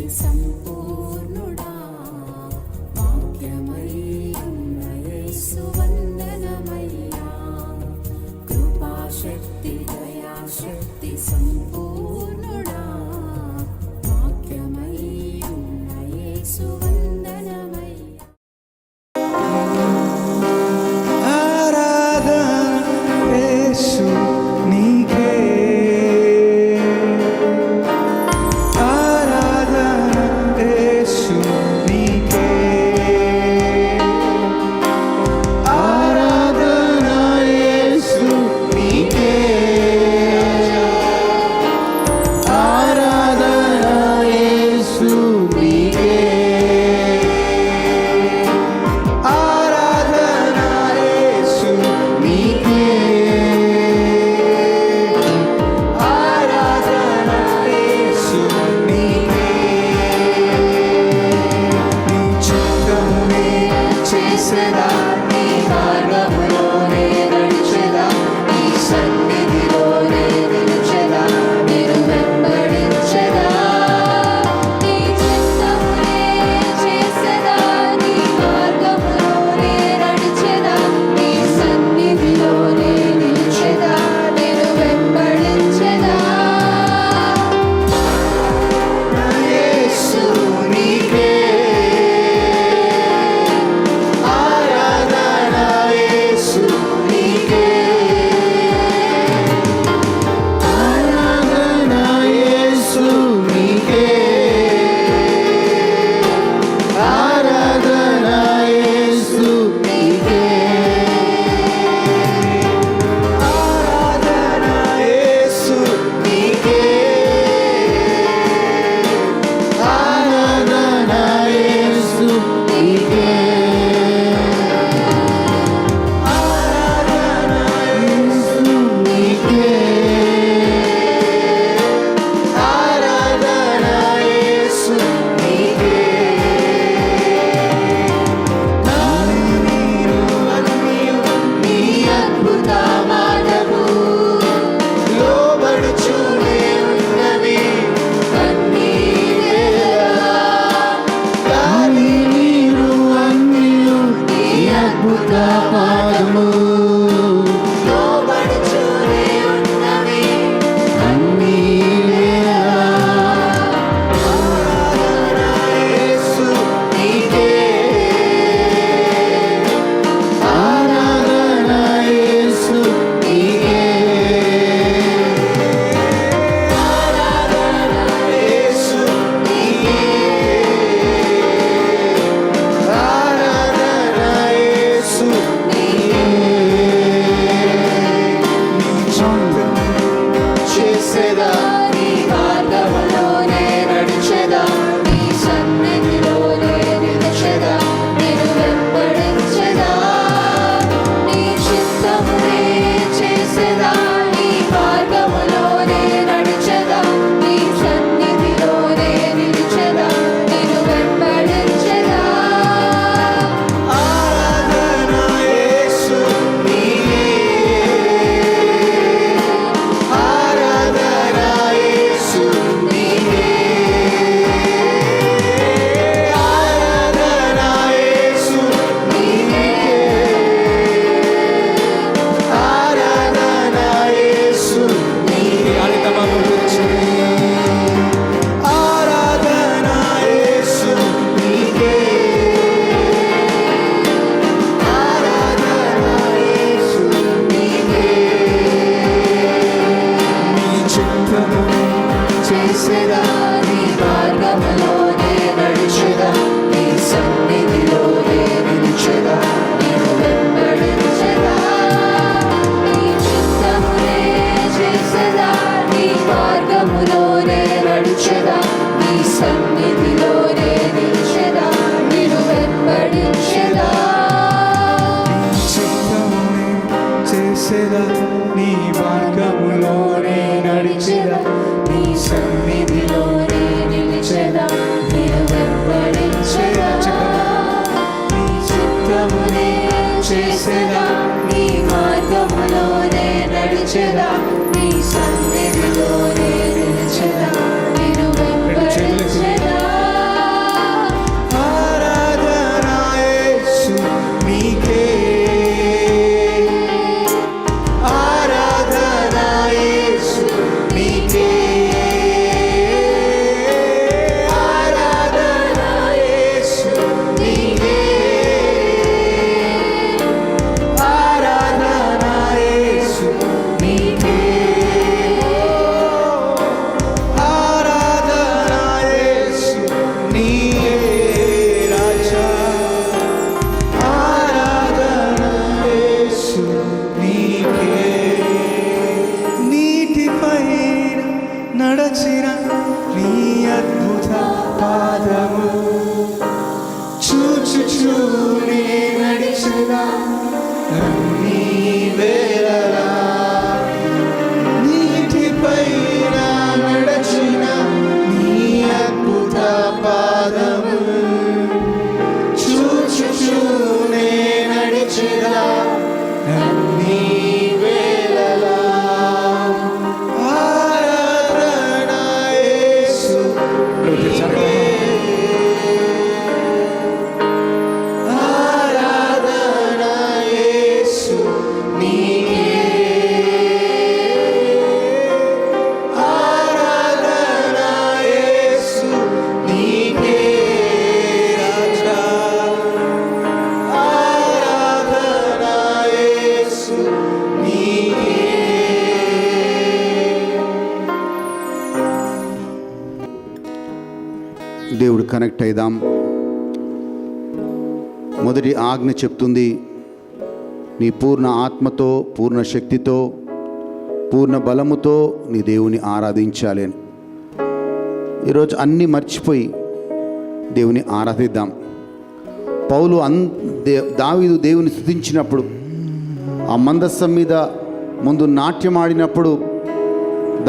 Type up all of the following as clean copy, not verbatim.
సంపూర్ణుడా వాక్యమై ఉన్న యేసు వందనమయ్యా. కృపాశక్తి దయాశక్తి సంపూర్ణుడా వాక్యమై ఉన్న యేసు వందనమయ్యా. ఆరాధన యేసు నీకే, చేసేదా నీ మార్గములోనే నడిచెదా, నీ సన్నిధిలోనే నిలిచెదా, నిన్ను వెంబడించెదా. నీ చిత్తమునే చేసేదా, నీ మార్గములోనే నడిచెదా, నీ సన్నిధిలోనే నిలిచెదా, నిన్ను వెంబడించెదా. దేవుడు కనెక్ట్ అయిదాం. మొదటి ఆజ్ఞ చెప్తుంది, నీ పూర్ణ ఆత్మతో, పూర్ణ శక్తితో, పూర్ణ బలముతో నీ దేవుని ఆరాధించాలి అని. ఈరోజు అన్నీ మర్చిపోయి దేవుని ఆరాధిద్దాం. పౌలు దావీదు దేవుని స్తుతించినప్పుడు, ఆ మందస్సం మీద ముందు నాట్యం ఆడినప్పుడు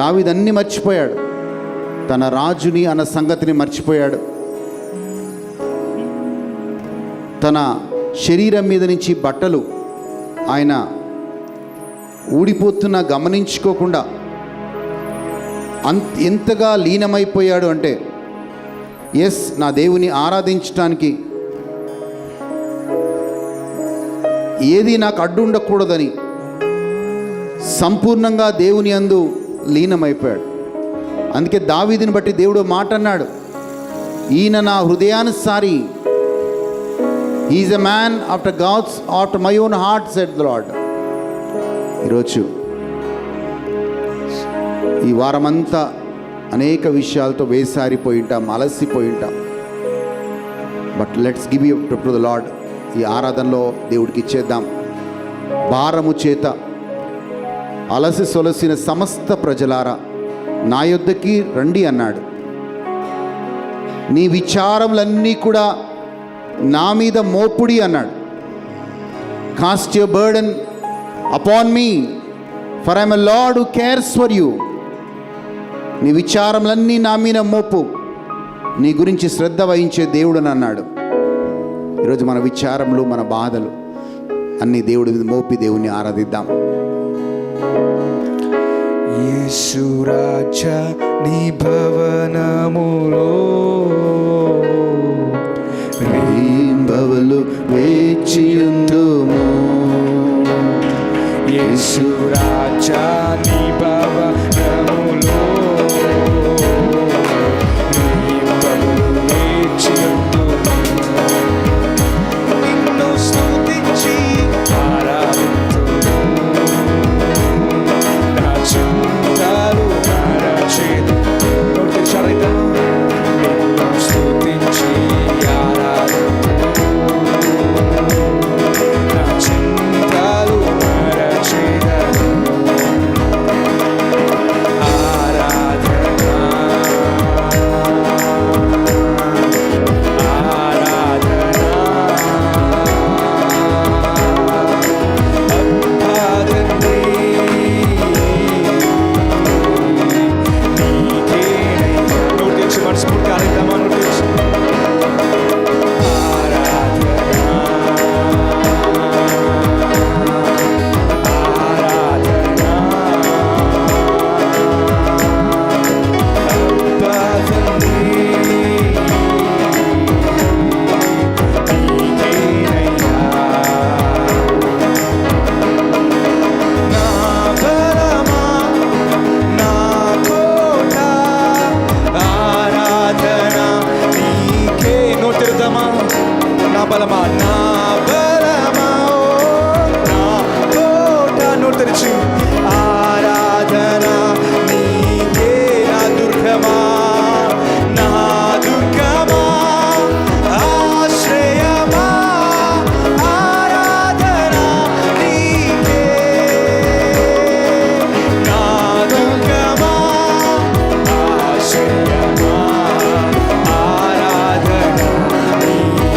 దావీదు అన్నీ మర్చిపోయాడు. తన రాజుని అన్న సంగతిని మర్చిపోయాడు. తన శరీరం మీద నుంచి బట్టలు ఆయన ఊడిపోతున్నా గమనించుకోకుండా ఎంతగా లీనమైపోయాడు అంటే, నా దేవుని ఆరాధించటానికి ఏది నాకు అడ్డు ఉండకూడదని సంపూర్ణంగా దేవుని యందు లీనమైపోయాడు. అందుకే దావీదుని బట్టి దేవుడు మాట అన్నాడు, ఈయన నా హృదయానుసారి, he is a man after my own heart said the Lord. ఈరోజు ఈ వారమంతా అనేక విషయాలతో వేసారిపోయి ఉంటాం, అలసిపోయి ఉంటాం. But let's give you to the Lord. ఈ ఆరాధనలో దేవుడికి ఇచ్చేద్దాం. భారము చేత అలసి సొలసిన సమస్త ప్రజలారా నా యొద్దకి రండి అన్నాడు. నీ విచారములన్నీ కూడా నా మీద మోపుడి అన్నాడు. Cost your burden upon me, for I'm a lord who cares for you. నీ విచారములన్నీ నా మీద మోపు, నీ గురించి శ్రద్ధ వహించే దేవుడు అన్నాడు. ఈరోజు మన విచారములు, మన బాధలు అన్నీ దేవుడి మీద మోపి దేవుణ్ణి ఆరాధిద్దాం. యేసు రాజా నీ భవనములో రేయింబవలు వేచియుందుము. యేసు రాజా నీ భవనములో రేయింబవలు వేచియుందుము. నిన్ను స్తుతించి ఆరాధింతుము. నా చింతలు మరచెదను. నోటి తెరిచి నిన్ను స్తుతించి ఆరాధింతుము. నా చింతలు మరచెదను. ఆరాధన నీకే, నా దుర్గమా, నా దుర్గమా, ఆశ్రయమా. ఆరాధన నీకే, నా దుర్గమా, ఆశ్రయమా. ఆరాధన నీకే,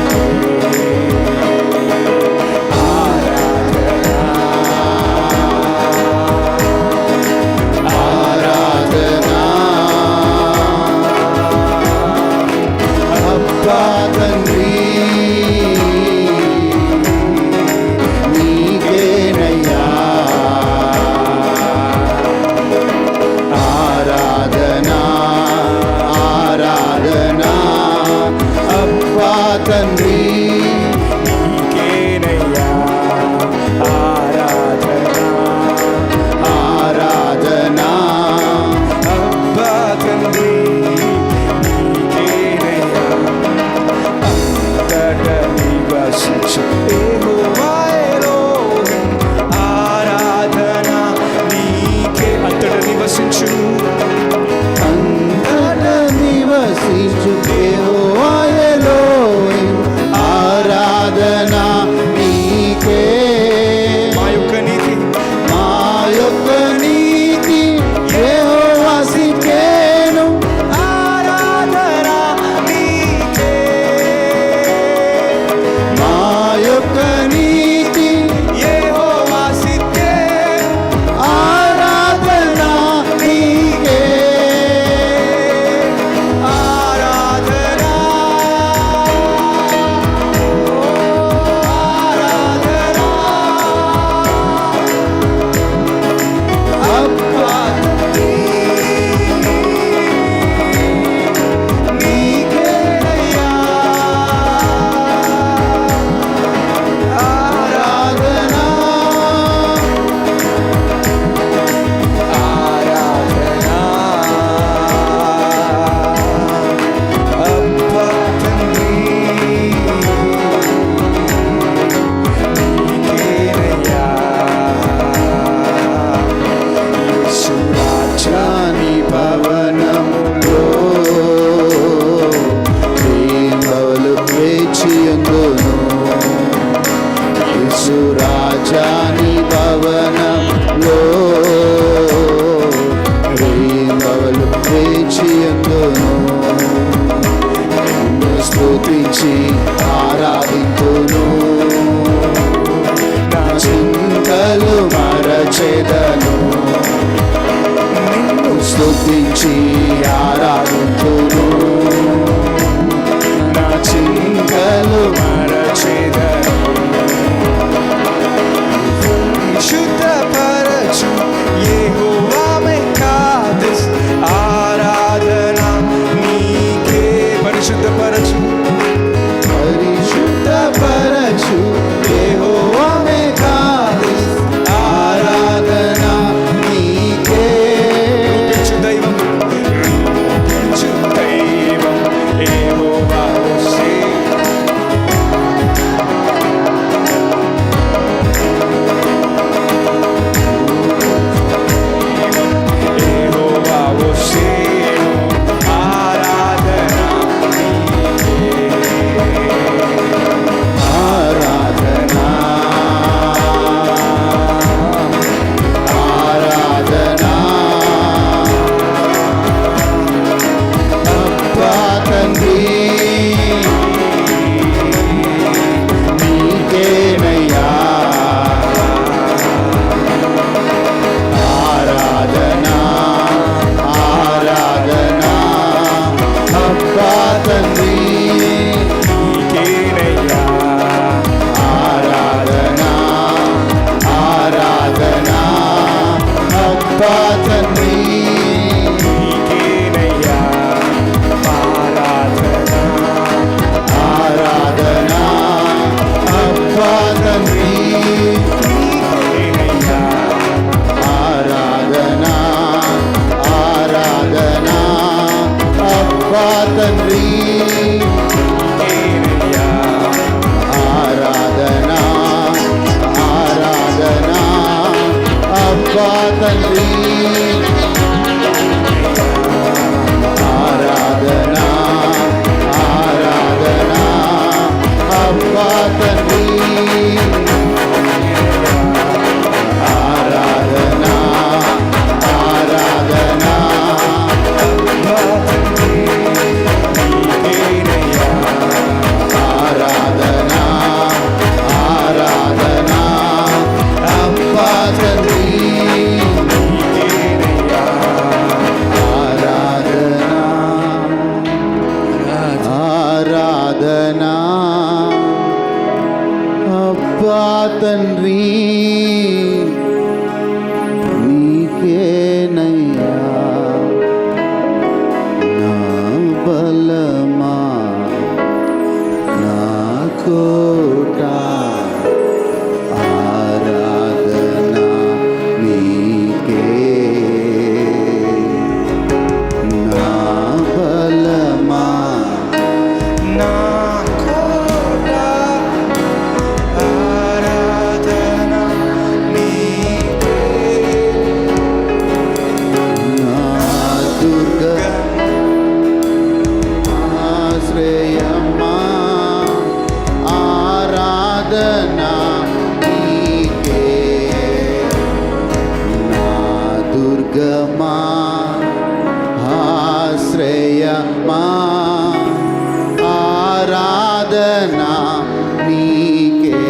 తండ్రి నీకేనయ్యా ఆరాధన. ఆరాధన అబ్బా తండ్రి నీకేనయ్యా. అంతట నివసించు యెహోవా ఎలోహిం. ఆరాధన నీకే. అంతట నివసించు, అంతట నివసించు యెహోవా స్తుతించి ఆరాధింతును, నా చింతలు మరచెదను. నిన్ను స్తుతించి ఆరాధింతును, నా చింతలు మరచెదను. శుద్ధపరచు యెహోవా మెకాదెస్, ఆరాధన నీకే. పరిశుద్ధపరచు పరిశుద్ధపరచు యెహోవా మెకాదెస్, ఆరాధన నీకే. రూపించు దైవం, రూపించు దైవం యెహోవా హోసే. యెహోవా హోసేను, ఆరాధన నీకే. ఆరాధన ఆరాధన అబ్బా తండ్రి నీకేనయ్యా. ఆరాధన ఆరాధన అబ్బా తండ్రి నీకేనయ్యా. ఆరాధన ఆరాధన అబ్బా తండ్రి నీకేనయ్యా. ఆరాధన ఆరాధన అబ్బా తండ్రి నీకేనయ్యా. ఆరాధన ఆరాధన అబ్బా తండ్రి నీకేనయ్యా. ఆరాధన ఆరాధన అబ్బా తండ్రి ఆరాధన ఆరాధన అబ్బా తండ్రి ఆరాధన ఆరాధన నీకేనయ్యా. ఆరాధన ఆరాధన అబ్బా తండ్రి నీకేనయ్యా. ఆరాధన ఆరాధన అబ్బా తండ్రి నీకేనయ్యా. నా బలమా నా కోట ఆరాధన నీకే. నా బలమా నా కోట, ఆరాధన నీకే. నా దుర్గ ఆశ్రయమా ఆరాధన నీకే. నా దుర్గమా ఆశ్రయమా ఆరాధన నీకే.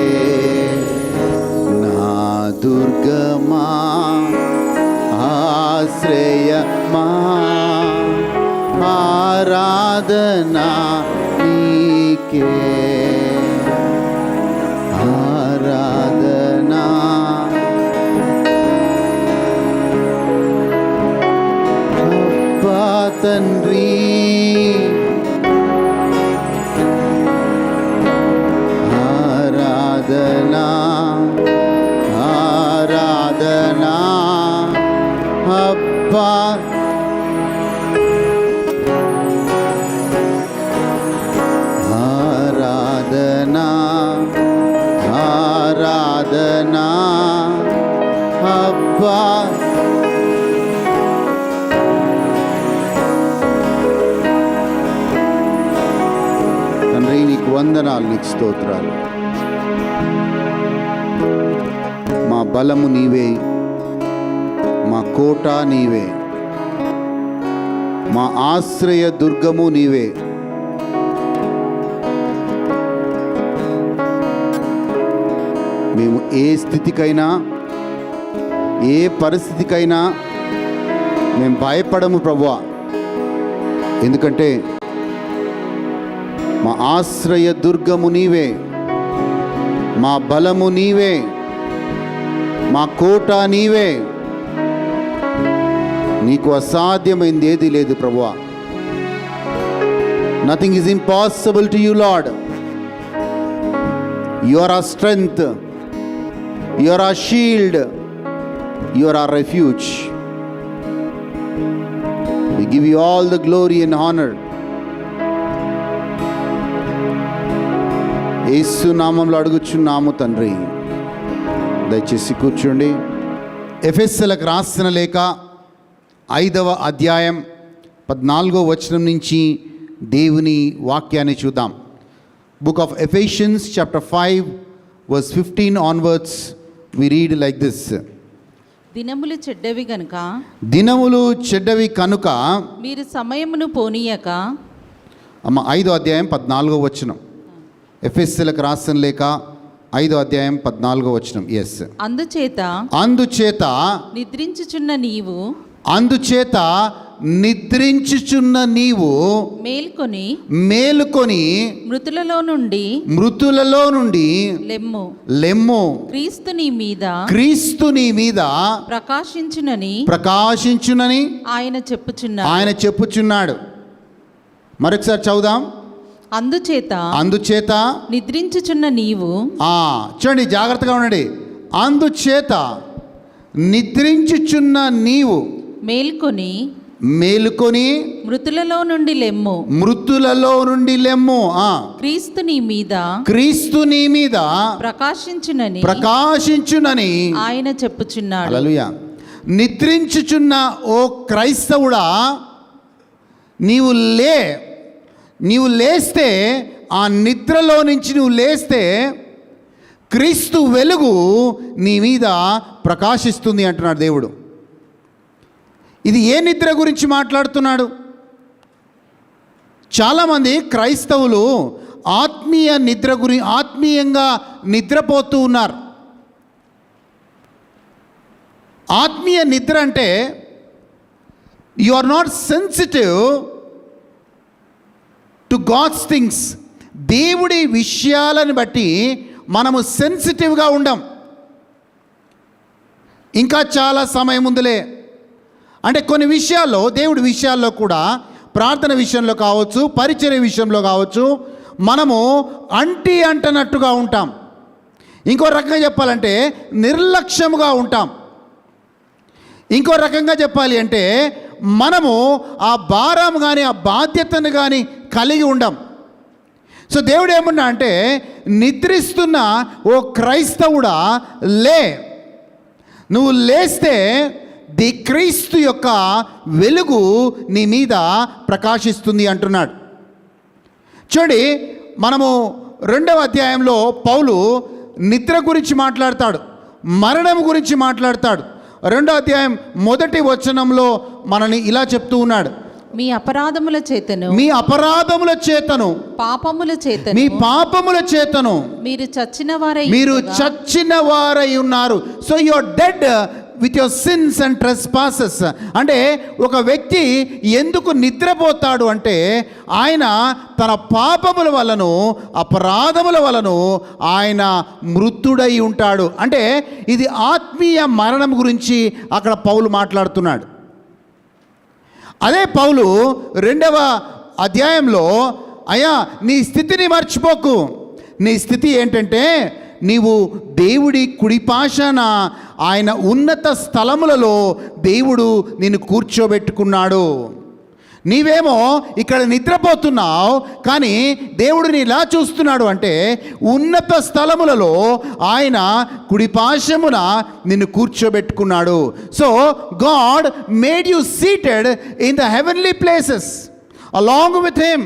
నా దుర్గమా ఆశ్రయమా ఆరాధన నీకే. ఆరాధన అబ్బా తండ్రి ఆరాధన ఆరాధన అబ్బా ఆరాధన ఆరాధన అబ్బా తండ్రి నీకు వందనాలు, నీకు స్తోత్రాలు. మా బలము నీవే, మా కోట నీవే, మా ఆశ్రయ దుర్గము నీవే. ఏ స్థితికైనా ఏ పరిస్థితికైనా మేము భయపడము ప్రభువా. ఎందుకంటే మా ఆశ్రయ దుర్గము నీవే, మా బలము నీవే, మా కోట నీవే. నీకు అసాధ్యమైంది ఏది లేదు ప్రభువా. Nothing is impossible to you lord. You are our strength, you are our shield, you are our refuge. We give you all the glory and honor. యేసు నామములో అడుగుచున్నాము తండ్రి. దయచేసి కూర్చోండి. ఎఫెసీయులకు రాసిన లేఖ 5వ అధ్యాయం 14వ వచనం నుంచి దేవుని వాక్యాన్ని చూద్దాం. Book of Ephesians chapter 5 verse 15 onwards we read like this. దినములు చెడ్డవి గనుక దినములు చెడ్డవి కనుక మీరు సమయమును పోనీయక. 5వ అధ్యాయం 14వ వచనం. ఎఫెసీయులకు రాసిన లేఖ 5వ అధ్యాయం 14వ వచనం. ఎస్. అందుచేత నిద్రించుచున్న నీవు మేలుకొని మృతులలో నుండి లెమ్ము. క్రీస్తు నీ మీద ప్రకాశించునని ఆయన చెప్పుచున్నాడు. మరొకసారి చదువుదాం. అందుచేత నిద్రించుచున్న నీవు. చూడండి, జాగ్రత్తగా ఉండండి. అందుచేత నిద్రించుచున్న నీవు మేలుకొని మృతులలో నుండి లెమ్ము. క్రీస్తు నీ మీద ప్రకాశించునని ఆయన చెప్పుచున్నాడు. హల్లెలూయా. నిద్రించుచున్న ఓ క్రైస్తవుడా, నీవు లేస్తే, ఆ నిద్రలో నుంచి నువ్వు లేస్తే క్రీస్తు వెలుగు నీ మీద ప్రకాశిస్తుంది అంటున్నాడు దేవుడు. ఇది ఏ నిద్ర గురించి మాట్లాడుతున్నాడు? చాలామంది క్రైస్తవులు ఆత్మీయంగా నిద్రపోతూ ఉన్నారు. ఆత్మీయ నిద్ర అంటే you are not sensitive to God's things. దేవుడి విషయాలను బట్టి మనము సెన్సిటివ్గా ఉండం. ఇంకా చాలా సమయం ఉందిలే అంటే కొన్ని విషయాల్లో, దేవుడి విషయాల్లో కూడా, ప్రార్థన విషయంలో కావచ్చు, పరిచర్య విషయంలో కావచ్చు, మనము అంటనట్టుగా ఉంటాం. ఇంకో రకంగా చెప్పాలంటే నిర్లక్ష్యముగా ఉంటాం. ఇంకో రకంగా చెప్పాలి అంటే మనము ఆ భారం కానీ ఆ బాధ్యతను కానీ కలిగి ఉండం. సో దేవుడు ఏమన్నా అంటే, నిద్రిస్తున్న ఓ క్రైస్తవుడా లే, నువ్వు లేస్తే ది క్రీస్తు యొక్క వెలుగు నీ మీద ప్రకాశిస్తుంది అంటున్నాడు. చూడండి, మనము 2వ అధ్యాయంలో పౌలు నిద్ర గురించి మాట్లాడతాడు, మరణం గురించి మాట్లాడతాడు. 2వ అధ్యాయం 1వ వచనంలో మనని ఇలా చెప్తూ ఉన్నాడు. మీ అపరాధముల చేతను మీ పాపముల చేతను మీరు చచ్చిన వారై ఉన్నారు. So you are dead with your sins and trespasses. అంటే ఒక వ్యక్తి ఎందుకు నిద్రపోతాడు అంటే ఆయన తన పాపముల వలను అపరాధముల వలను ఆయన మృతుడై ఉంటాడు. అంటే ఇది ఆత్మీయ మరణం గురించి అక్కడ పౌలు మాట్లాడుతున్నాడు. అదే పౌలు 2వ అధ్యాయంలో, అయ్యా నీ స్థితిని మర్చిపోకు. నీ స్థితి ఏంటంటే నీవు దేవుడి కుడిపాశాన ఆయన ఉన్నత స్థలములలో దేవుడు నిన్ను కూర్చోబెట్టుకున్నాడు. నీవేమో ఇక్కడ నిద్రపోతున్నావు, కానీ దేవుడిని ఇలా చూస్తున్నాడు అంటే ఉన్నత స్థలములలో ఆయన కుడిపాశమున నిన్ను కూర్చోబెట్టుకున్నాడు. So God made you seated in the heavenly places along with him.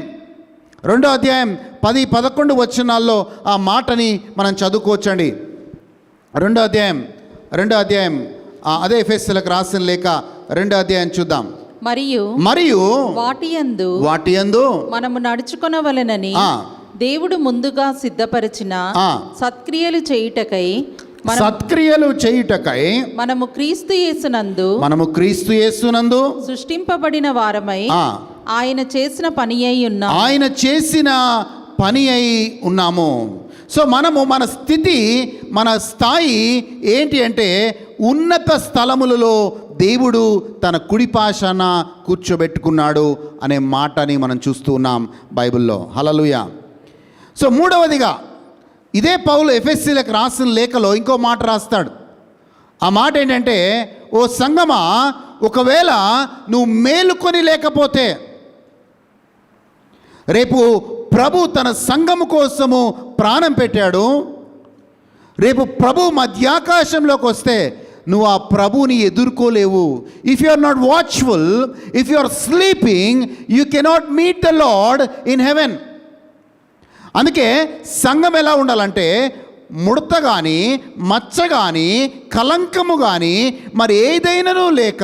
2వ అధ్యాయం 10-11 వచనాల్లో ఆ మాటని మనం చదువుకోవచ్చండి. 2వ అధ్యాయం అదే ఎఫెసీయులకు రాసిన లేఖ 2వ అధ్యాయం చూద్దాం. మరియు వాటి యందు మనము నడుచుకొనవలెనని దేవుడు ముందుగా సిద్ధపరిచిన సత్క్రియలు చేయుటకై సత్క్రియలు చేయుటకై మనము క్రీస్తు యేసునందు సృష్టింపబడిన వారమై ఆయన చేసిన పని అయి ఉన్నాము. సో మనము మన స్థితి, మన స్థాయి ఏంటి అంటే ఉన్నత స్థలములలో దేవుడు తన కుడిపాశాన కూర్చోబెట్టుకున్నాడు అనే మాటని మనం చూస్తూ ఉన్నాం బైబిల్లో. హల్లెలూయా. సో మూడవదిగా ఇదే పౌలు ఎఫెసీలకు రాసిన లేఖలో ఇంకో మాట రాస్తాడు. ఆ మాట ఏంటంటే, ఓ సంగమా, ఒకవేళ నువ్వు మేలుకొని లేకపోతే, రేపు ప్రభు తన సంఘము కోసము ప్రాణం పెట్టాడు. రేపు ప్రభు మధ్యాకాశంలోకి వస్తే నువ్వు ఆ ప్రభుని ఎదుర్కోలేవు. If you are not watchful, if you are sleeping, you cannot meet the Lord in heaven. అందుకే సంఘం ఎలా ఉండాలంటే, ముడత కానీ, మచ్చ కానీ, కలంకము కానీ మరి ఏదైనాను లేక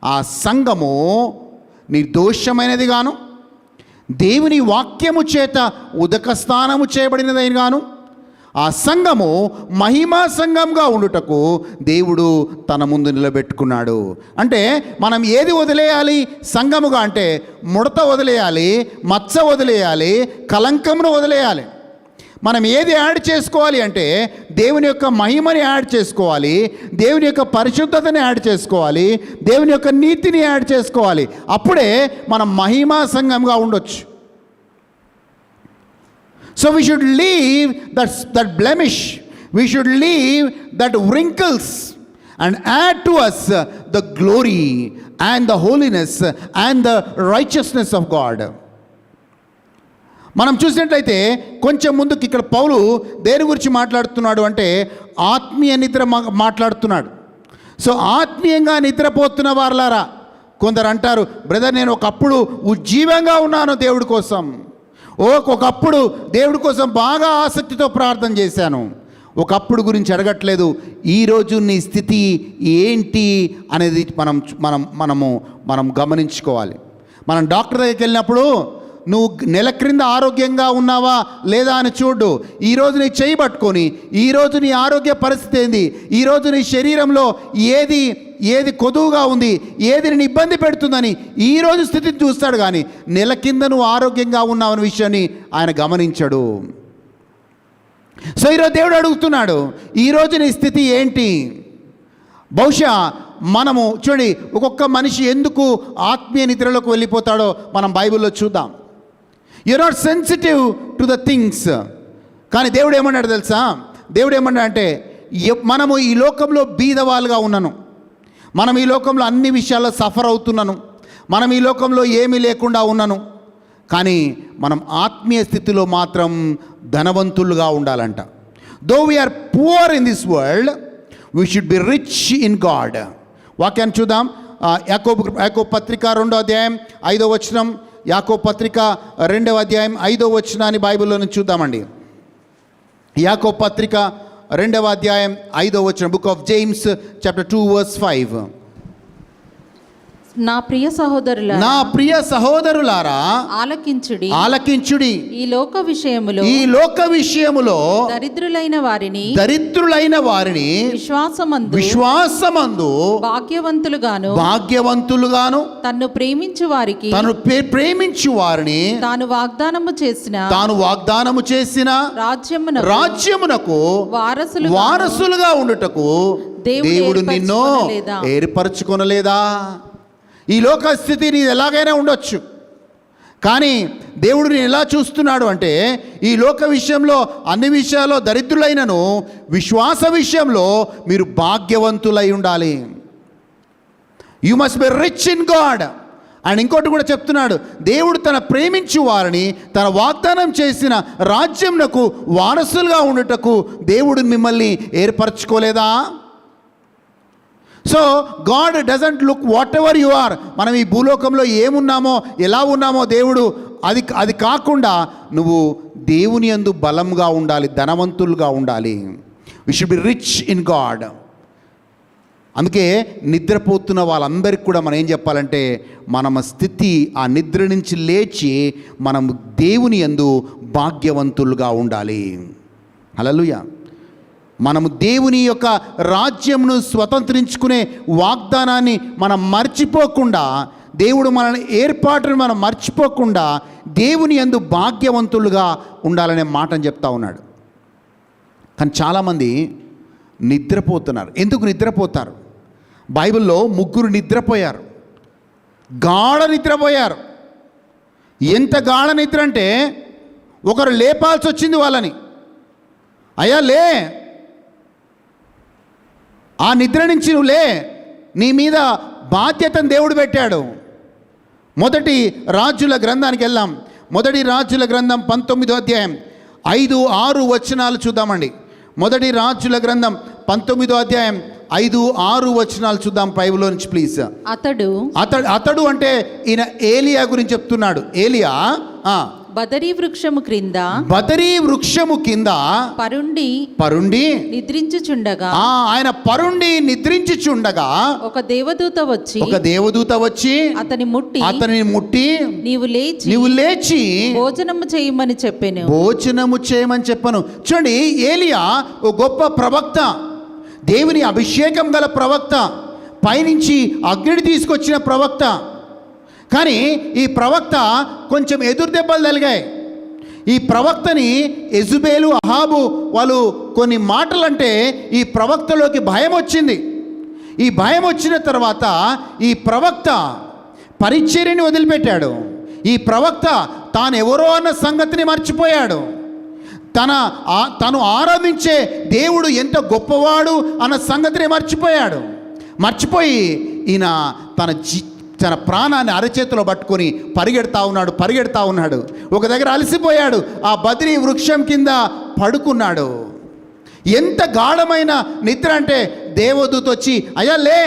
ఆ సంఘము నిర్దోషమైనది గాను, దేవుని వాక్యము చేత ఉదక స్నానము చేయబడినదైన గాను, ఆ సంఘము మహిమా సంఘంగా ఉండుటకు దేవుడు తన ముందు నిలబెట్టుకున్నాడు. అంటే మనం ఏది వదిలేయాలి సంఘముగా అంటే, ముడత వదిలేయాలి, మచ్చ వదిలేయాలి, కలంకమును వదిలేయాలి. మనం ఏది యాడ్ చేసుకోవాలి అంటే దేవుని యొక్క మహిమని యాడ్ చేసుకోవాలి, దేవుని యొక్క పరిశుద్ధతని యాడ్ చేసుకోవాలి, దేవుని యొక్క నీతిని యాడ్ చేసుకోవాలి. అప్పుడే మనం మహిమా సంఘంగా ఉండొచ్చు. So we should leave that blemish, we should leave that wrinkles and add to us the glory and the holiness and the righteousness of God. మనం చూసినట్లయితే కొంచెం ముందుకు ఇక్కడ పౌలు దేని గురించి మాట్లాడుతున్నాడు అంటే ఆత్మీయ నిద్ర మాట్లాడుతున్నాడు. సో ఆత్మీయంగా నిద్రపోతున్న వారలారా, కొందరు అంటారు, బ్రదర్ నేను ఒకప్పుడు ఉజ్జీవంగా ఉన్నాను దేవుడి కోసం, ఒకప్పుడు దేవుడి కోసం బాగా ఆసక్తితో ప్రార్థన చేశాను. ఒకప్పుడు గురించి అడగట్లేదు, ఈరోజు నీ స్థితి ఏంటి అనేది మనం గమనించుకోవాలి. మనం డాక్టర్ దగ్గరికి వెళ్ళినప్పుడు నువ్వు నెల క్రింద ఆరోగ్యంగా ఉన్నావా లేదా అని చూడు. ఈరోజు నీ చేయి పట్టుకొని, ఈరోజు నీ ఆరోగ్య పరిస్థితి ఏంది, ఈరోజు నీ శరీరంలో ఏది కొదువుగా ఉంది, ఏది నేను ఇబ్బంది పెడుతుందని ఈరోజు స్థితిని చూస్తాడు. కానీ నెల కింద నువ్వు ఆరోగ్యంగా ఉన్నావన్న విషయాన్ని ఆయన గమనించాడు. సో ఈరోజు దేవుడు అడుగుతున్నాడు, ఈరోజు నీ స్థితి ఏంటి? బహుశా మనము చూడండి, ఒక్కొక్క మనిషి ఎందుకు ఆత్మీయ నిద్రలోకి వెళ్ళిపోతాడో మనం బైబిల్లో చూద్దాం. You're not sensitive to the things. కానీ దేవుడు ఏమన్నాడు తెలుసా? దేవుడు ఏమన్నాడంటే, మనము ఈ లోకంలో బీదవాళ్ళుగా ఉన్నాను, మనం ఈ లోకంలో అన్ని విషయాల్లో సఫర్ అవుతున్నాను, మనం ఈ లోకంలో ఏమీ లేకుండా ఉన్నాను, కానీ మనం ఆత్మీయ స్థితిలో మాత్రం ధనవంతులుగా ఉండాలంట. Though we are poor in this world, we should be rich in God. వాక్యాన్ని చూద్దాం. యాకోబు పత్రిక 2వ అధ్యాయం 5వ వచనం. యాకోబు పత్రిక 2వ అధ్యాయం 5వ వచనాన్ని బైబిల్లో నుంచి చూద్దామండి. యాకోబు పత్రిక 2వ అధ్యాయం 5వ వచనం. Book of James chapter 2 verse 5. నా ప్రియ సహోదరులారా ఆలకించుడి. ఈ లోక విషయములో దరిద్రులైన వారిని విశ్వాసమందు భాగ్యవంతులుగాను తన్ను ప్రేమించు వారిని తాను వాగ్దానము చేసిన రాజ్యమునకు వారసులుగా ఉండుటకు దేవుడు నిన్ను ఏర్పరచుకొనలేదా? ఈ లోక స్థితి నీది ఎలాగైనా ఉండొచ్చు, కానీ దేవుడు నేను ఎలా చూస్తున్నాడు అంటే, ఈ లోక విషయంలో అన్ని విషయాల్లో దరిద్రులైనను విశ్వాస విషయంలో మీరు భాగ్యవంతులై ఉండాలి. You must be rich in God. And ఇంకోటి కూడా చెప్తున్నాడు, దేవుడు తన ప్రేమించు వారిని తన వాగ్దానం చేసిన రాజ్యంనకు వారసులుగా ఉండుటకు దేవుడు మిమ్మల్ని ఏర్పరచుకోలేదా? So God doesn't look whatever you are. మనం ఈ భూలోకంలో ఏమున్నామో ఎలా ఉన్నామో దేవుడు అది కాకుండా నువ్వు దేవుని యందు బలంగా ఉండాలి, ధనవంతులుగా ఉండాలి. We should be rich in God. అందుకే నిద్రపోతున్న వాళ్ళందరికీ కూడా మనం ఏం చెప్పాలంటే, మన స్థితి ఆ నిద్ర నుంచి లేచి మనం దేవుని యందు భాగ్యవంతులుగా ఉండాలి. హల్లెలూయా. మనము దేవుని యొక్క రాజ్యంను స్వతంత్రించుకునే వాగ్దానాన్ని మనం మర్చిపోకుండా, దేవుడు మన ఏర్పాటును మనం మర్చిపోకుండా దేవుని యందు భాగ్యవంతులుగా ఉండాలనే మాటను చెప్తా ఉన్నాడు. కానీ చాలామంది నిద్రపోతున్నారు. ఎందుకు నిద్రపోతారు? బైబిల్లో 3 నిద్రపోయారు, గాఢ నిద్రపోయారు. ఎంత గాఢ నిద్ర అంటే ఒకరు లేపాల్సి వచ్చింది వాళ్ళని. అయ్యా లే, ఆ నిద్ర నుంచి నువ్వు లే, నీ మీద బాధ్యతను దేవుడు పెట్టాడు. మొదటి రాజుల గ్రంథానికి వెళ్దాం. మొదటి రాజుల గ్రంథం 19వ అధ్యాయం 5-6 వచనాలు చూద్దామండి. మొదటి రాజుల గ్రంథం 19వ అధ్యాయం 5-6 వచనాలు చూద్దాం బైబిల్లో నుంచి ప్లీజ్. అతడు అంటే ఈయన ఏలియా గురించి చెప్తున్నాడు. ఏలియా బదరీ వృక్షము కింద పరుండి నిద్రించుచుండగా, ఆయన పరుండి నిద్రించుచుండగా ఒక దేవదూత వచ్చి అతని ముట్టి నీవు లేచి భోజనము చేయమని చెప్పాను. చూడండి, ఏలియా ఓ గొప్ప ప్రవక్త, దేవుని అభిషేకం గల ప్రవక్త, పైనుంచి అగ్నిని తీసుకొచ్చిన ప్రవక్త. కానీ ఈ ప్రవక్త కొంచెం ఎదురు దెబ్బలు తగిలాయి. ఈ ప్రవక్తని యెజబెలు, అహాబు వాళ్ళు కొన్ని మాటలంటే ఈ ప్రవక్తలోకి భయం వచ్చింది. ఈ భయం వచ్చిన తర్వాత ఈ ప్రవక్త పరిచర్యని వదిలిపెట్టాడు. ఈ ప్రవక్త తాను ఎవరో అన్న సంగతిని మర్చిపోయాడు. తను ఆరాధించే దేవుడు ఎంత గొప్పవాడు అన్న సంగతిని మర్చిపోయి ఈయన తన ప్రాణాన్ని అరచేతిలో పట్టుకొని పరిగెడతా ఉన్నాడు. ఒక దగ్గర అలసిపోయాడు, ఆ బద్రీ వృక్షం కింద పడుకున్నాడు. ఎంత గాఢమైన నిద్ర అంటే దేవదూత వచ్చి అయ్యా లే,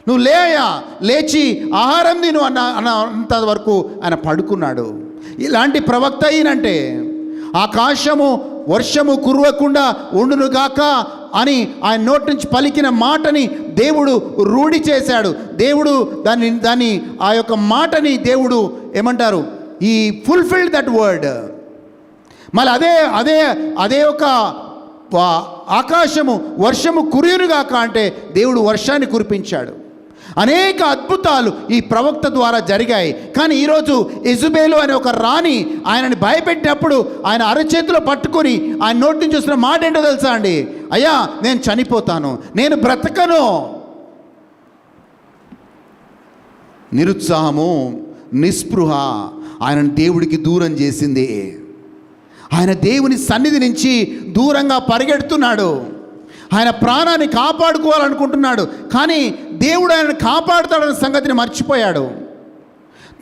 నువ్వు లే అయ్యా, లేచి ఆహారం తిను అన్నంత వరకు ఆయన పడుకున్నాడు. ఇలాంటి ప్రవక్త ఈయనంటే ఆకాశము వర్షము కురవకుండా ఉండునుగాక అని ఆయన నోటి నుంచి పలికిన మాటని దేవుడు రూఢి చేశాడు. దేవుడు దాన్ని ఆ యొక్క మాటని దేవుడు ఏమంటారు, ఈ ఫుల్ఫిల్డ్ దట్ వర్డ్. మళ్ళీ అదే ఒక ఆకాశము వర్షము కురియునుగాక అంటే దేవుడు వర్షాన్ని కురిపించాడు. అనేక అద్భుతాలు ఈ ప్రవక్త ద్వారా జరిగాయి. కానీ ఈరోజు యెజబెలు అనే ఒక రాణి ఆయనని భయపెట్టినప్పుడు ఆయన అరచేతిలో పట్టుకొని ఆయన నోటి నుంచి వస్తున్న మాట ఏంటో తెలుసా అండి? అయ్యా నేను చనిపోతాను, నేను బ్రతకను. నిరుత్సాహము, నిస్పృహ ఆయనను దేవుడికి దూరం చేసింది. ఆయన దేవుని సన్నిధి నుంచి దూరంగా పరిగెడుతున్నాడు. ఆయన ప్రాణాన్ని కాపాడుకోవాలనుకుంటున్నాడు. కానీ దేవుడు ఆయనను కాపాడుతాడన్న సంగతిని మర్చిపోయాడు.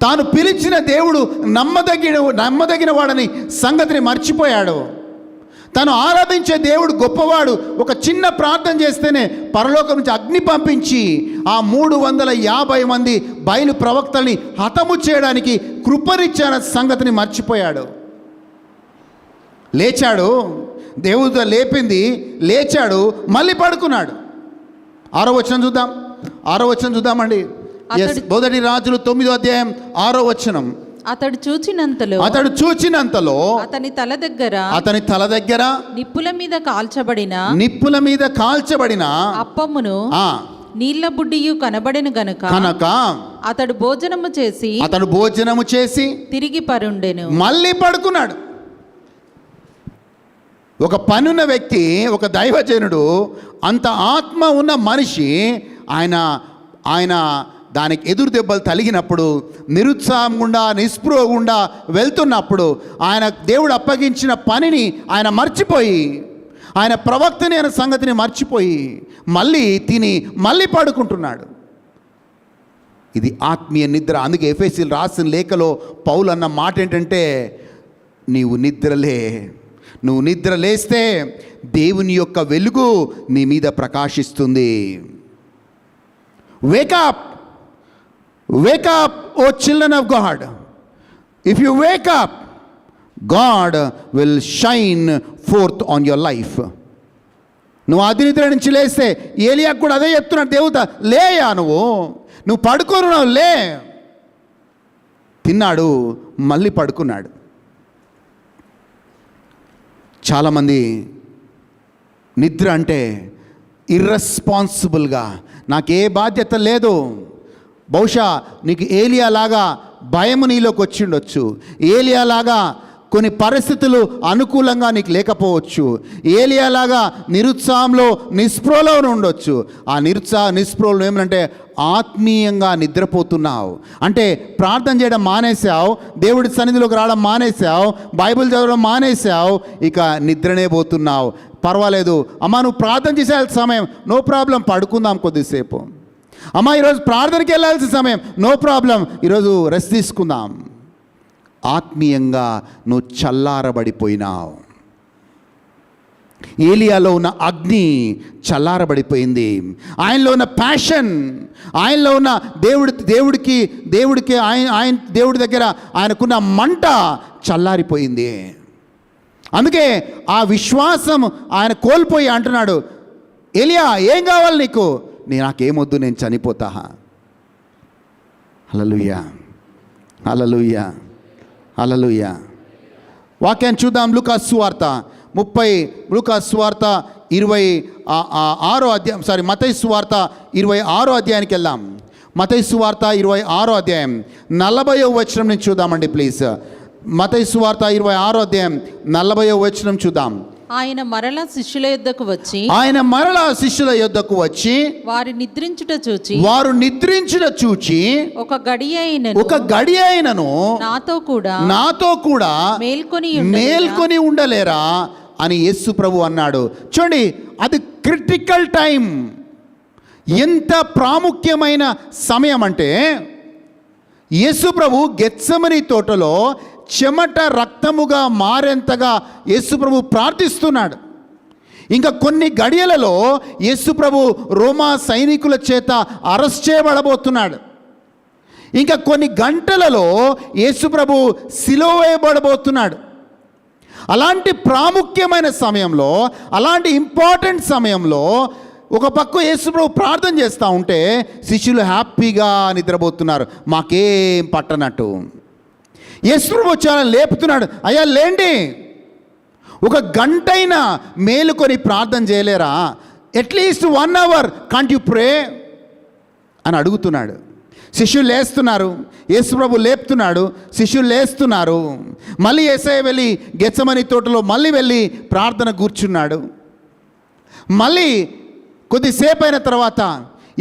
తాను పిలిచిన దేవుడు నమ్మదగిన వాడని సంగతిని మర్చిపోయాడు. తను ఆరాధించే దేవుడు గొప్పవాడు. ఒక చిన్న ప్రార్థన చేస్తేనే పరలోకం నుంచి అగ్ని పంపించి ఆ 350 మంది బయలు ప్రవక్తల్ని హతము చేయడానికి కృపనిచ్చిన సంగతిని మర్చిపోయాడు. లేచాడు, దేవుడితో లేపింది, లేచాడు, మళ్ళీ పడుకున్నాడు. 6వ వచనం చూద్దామండి. మొదటి రాజులు 9వ అధ్యాయం 6వ వచనం. అతడు చూచినంతలో అతని తల దగ్గర నిప్పుల మీద కాల్చబడిన అప్పమును నీళ్ల బుడ్డియు కనబడెను గనుక అతడు భోజనము చేసి తిరిగి పరుండెను. మళ్ళీ పడుకున్నాడు. ఒక పనున్న వ్యక్తి, ఒక దైవజనుడు, అంత ఆత్మ ఉన్న మనిషి, ఆయన దానికి ఎదురు దెబ్బలు తగిలినప్పుడు, నిరుత్సాహం గుండా, నిస్పృహ గుండా వెళ్తున్నప్పుడు ఆయన దేవుడు అప్పగించిన పనిని ఆయన మర్చిపోయి, ఆయన ప్రవక్తని అనే సంగతిని మర్చిపోయి మళ్ళీ తిని మళ్ళీ పడుకుంటున్నాడు. ఇది ఆత్మీయ నిద్ర. అందుకే ఎఫెసీయులు రాసిన లేఖలో పౌలు అన్న మాట ఏంటంటే, నువ్వు నిద్ర లేస్తే దేవుని యొక్క వెలుగు నీ మీద ప్రకాశిస్తుంది. Wake up O children of God. If you wake up, God will shine forth on your life. నువ్వు అది నిద్ర నుంచి లేస్తే, ఏలియాకు కూడా అదే చెప్తున్నాడు దేవత, లేయా నువ్వు పడుకోను, లే. తిన్నాడు, మళ్ళీ పడుకున్నాడు. చాలామంది నిద్ర అంటే ఇర్రెస్పాన్సిబుల్గా, నాకే బాధ్యత లేదు. బహుశా నీకు ఏలియాలాగా భయము నీలోకి వచ్చి ఉండొచ్చు. ఏలియాలాగా కొన్ని పరిస్థితులు అనుకూలంగా నీకు లేకపోవచ్చు. ఏలియాలాగా నిరుత్సాహంలో నిస్పృహలో ఉండొచ్చు. ఆ నిస్పృహలో ఏమంటే ఆత్మీయంగా నిద్రపోతున్నావు. అంటే ప్రార్థన చేయడం మానేసావు, దేవుడి సన్నిధిలోకి రావడం మానేసావు, బైబిల్ చదవడం మానేసావు, ఇక నిద్రనే పోతున్నావు. పర్వాలేదు అమ్మా, నువ్వు ప్రార్థన చేసే సమయం, నో ప్రాబ్లం, పడుకుందాం కొద్దిసేపు. అమ్మా ఈరోజు ప్రార్థనకి వెళ్ళాల్సిన సమయం, నో ప్రాబ్లం, ఈరోజు రెస్ట్ తీసుకుందాం. ఆత్మీయంగా నువ్వు చల్లారబడిపోయినావు. ఏలియాలో ఉన్న అగ్ని చల్లారబడిపోయింది. ఆయనలో ఉన్న ప్యాషన్, ఆయనలో ఉన్న దేవుడికి ఆయన దేవుడి దగ్గర ఆయనకున్న మంట చల్లారిపోయింది. అందుకే ఆ విశ్వాసం ఆయన కోల్పోయి అంటున్నాడు, ఏలియా ఏం కావాలి నీకు? నాకేమొద్దు, నేను చనిపోతా. హల్లెలూయా, హల్లెలూయా, హల్లెలూయా. వాక్యాన్ని చూద్దాం. లూకాసు సువార్త 26 అధ్యాయం, మత్తయి సువార్త 26 అధ్యాయానికి వెళ్దాం. మత్తయి సువార్త 26 అధ్యాయం 40వ వచనం నుంచి చూద్దామండి ప్లీజ్. మత్తయి సువార్త 26 అధ్యాయం 40వ వచనం చూద్దాం. ఆయన మరలా శిష్యుల యొద్దకు వచ్చి వారు నిద్రించుట చూచి ఒక గడి అయినను నాతో కూడా మేల్కొని ఉండలేరా అని యేసు ప్రభు అన్నాడు. చూడండి, అది క్రిటికల్ టైం. ఎంత ప్రాముఖ్యమైన సమయం అంటే, యేసు ప్రభు గెత్సెమనీ తోటలో చెమట రక్తముగా మారేంతగా యేసు ప్రభు ప్రార్థిస్తున్నాడు. ఇంకా కొన్ని గడియలలో యేసు ప్రభు రోమా సైనికుల చేత అరెస్ట్ చేయబడబోతున్నాడు. ఇంకా కొన్ని గంటలలో యేసు ప్రభు సిలువ వేయబడబోతున్నాడు. అలాంటి ప్రాముఖ్యమైన సమయంలో, అలాంటి ఇంపార్టెంట్ సమయంలో ఒక పక్క యేసు ప్రభు ప్రార్థన చేస్తూ ఉంటే శిష్యులు హ్యాపీగా నిద్రపోతున్నారు, మాకేం పట్టనట్టు. యేసు ప్రభు చాలా లేపుతున్నాడు, అయ్యా లేండి, ఒక గంటైనా మేలుకొని ప్రార్థన చేయలేరా? At least 1 hour can't you pray అని అడుగుతున్నాడు. శిష్యులు లేస్తున్నారు, యేసు ప్రభు లేపుతున్నాడు, శిష్యులు లేస్తున్నారు. మళ్ళీ యేసయ్య వెళ్ళి గెత్సెమనీ తోటలో మళ్ళీ వెళ్ళి ప్రార్థన కూర్చున్నాడు. మళ్ళీ కొద్దిసేపు అయిన తర్వాత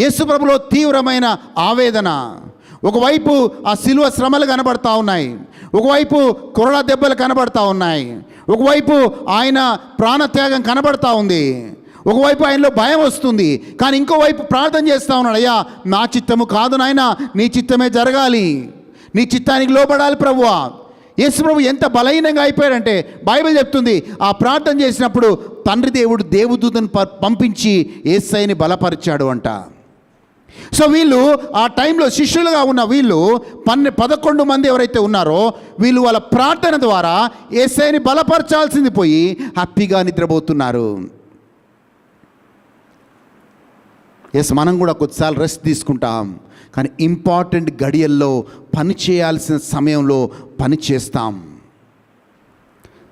యేసు ప్రభులో తీవ్రమైన ఆవేదన. ఒకవైపు ఆ శిలువ శ్రమలు కనబడతా ఉన్నాయి, ఒకవైపు కొరడా దెబ్బలు కనబడతా ఉన్నాయి, ఒకవైపు ఆయన ప్రాణత్యాగం కనబడతా ఉంది, ఒకవైపు ఆయనలో భయం వస్తుంది. కానీ ఇంకోవైపు ప్రార్థన చేస్తూ ఉన్నాడు, అయ్యా నా చిత్తము కాదు నాయనా, నీ చిత్తమే జరగాలి, నీ చిత్తానికి లోబడాలి ప్రభువా. యేసు ప్రభు ఎంత బలహీనంగా అయిపోయాడంటే బైబిల్ చెప్తుంది, ఆ ప్రార్థన చేసినప్పుడు తండ్రి దేవుడు దేవదూతను పంపించి యేసయ్యని బలపరిచాడు అంట. సో వీళ్ళు ఆ టైంలో శిష్యులుగా ఉన్న వీళ్ళు 11 మంది ఎవరైతే ఉన్నారో వీళ్ళు వాళ్ళ ప్రార్థన ద్వారా యేసయ్యని బలపరచాల్సింది పోయి హ్యాపీగా నిద్రపోతున్నారు. మనం కూడా కొద్దిసార్లు రెస్ట్ తీసుకుంటాం, కానీ ఇంపార్టెంట్ గడియల్లో పని చేయాల్సిన సమయంలో పని చేస్తాం.